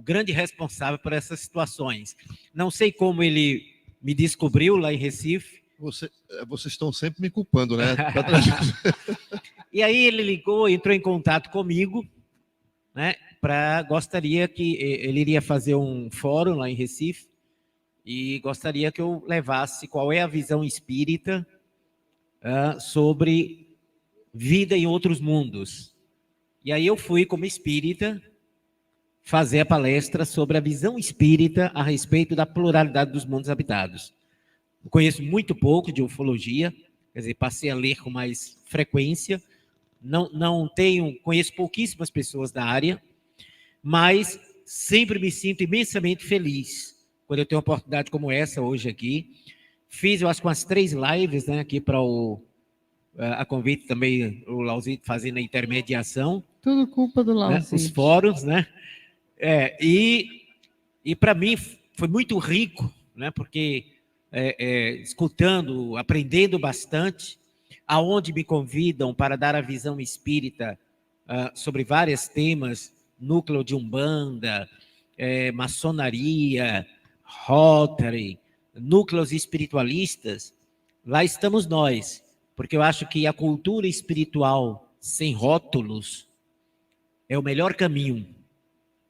grande responsável por essas situações. Não sei como ele me descobriu lá em Recife. Vocês estão sempre me culpando, né? E aí ele ligou, entrou em contato comigo, né? Gostaria que ele iria fazer um fórum lá em Recife e gostaria que eu levasse qual é a visão espírita sobre vida em outros mundos. E aí eu fui, como espírita, fazer a palestra sobre a visão espírita a respeito da pluralidade dos mundos habitados. Eu conheço muito pouco de ufologia, quer dizer, passei a ler com mais frequência, conheço pouquíssimas pessoas da área, mas sempre me sinto imensamente feliz quando eu tenho uma oportunidade como essa hoje aqui. Fiz, eu acho, umas 3 lives, né, aqui para a convite também, o Lauzito fazendo a intermediação. Tudo culpa do Lauzito. Né, os fóruns, né? E para mim foi muito rico, né, porque escutando, aprendendo bastante, aonde me convidam para dar a visão espírita sobre vários temas, núcleo de Umbanda, maçonaria, Rotary, núcleos espiritualistas, lá estamos nós, porque eu acho que a cultura espiritual sem rótulos é o melhor caminho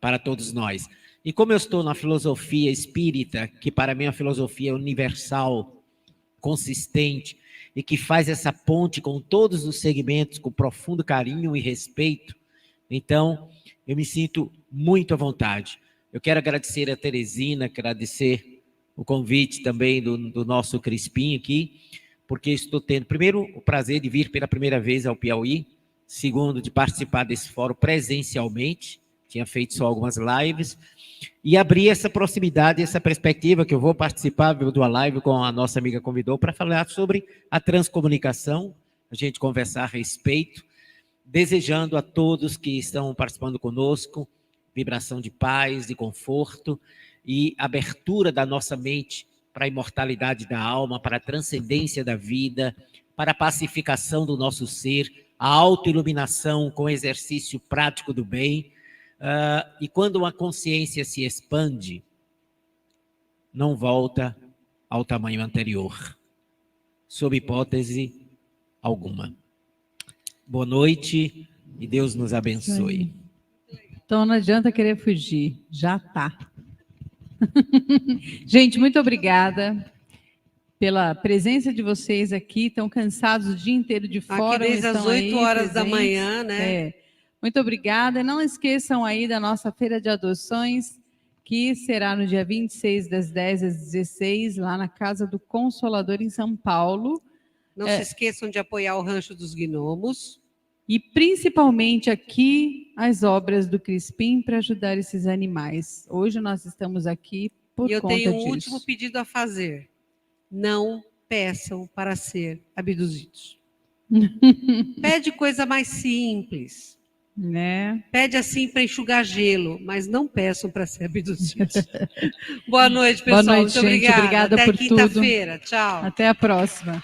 para todos nós. E como eu estou na filosofia espírita, que para mim a filosofia é universal, consistente, e que faz essa ponte com todos os segmentos, com profundo carinho e respeito, então eu me sinto muito à vontade. Eu quero agradecer a Teresina, agradecer o convite também do nosso Crispim aqui, porque estou tendo, primeiro, o prazer de vir pela primeira vez ao Piauí, segundo, de participar desse fórum presencialmente, tinha feito só algumas lives, e abrir essa proximidade, essa perspectiva, que eu vou participar de uma live com a nossa amiga convidou, para falar sobre a transcomunicação, a gente conversar a respeito, desejando a todos que estão participando conosco, vibração de paz, de conforto, e abertura da nossa mente para a imortalidade da alma, para a transcendência da vida, para a pacificação do nosso ser, a autoiluminação com exercício prático do bem. E quando uma consciência se expande, não volta ao tamanho anterior, sob hipótese alguma. Boa noite e Deus nos abençoe. Então não adianta querer fugir, já tá. Gente, muito obrigada pela presença de vocês aqui. Estão cansados o dia inteiro de fora. Aqui desde as 8 horas da manhã, né? Muito obrigada. Não esqueçam aí da nossa feira de adoções, que será no dia 26, das 10 às 16, lá na Casa do Consolador, em São Paulo. Não se esqueçam de apoiar o Rancho dos Gnomos. E principalmente aqui, as obras do Crispim para ajudar esses animais. Hoje nós estamos aqui por conta disso. E eu tenho um último pedido a fazer. Não peçam para ser abduzidos. Pede coisa mais simples. Né? Pede assim para enxugar gelo, mas não peçam para ser abduzidos. Boa noite, pessoal. Boa noite, muito gente. obrigada. Obrigada Até por tudo. quinta-feira. Tchau. Até a próxima.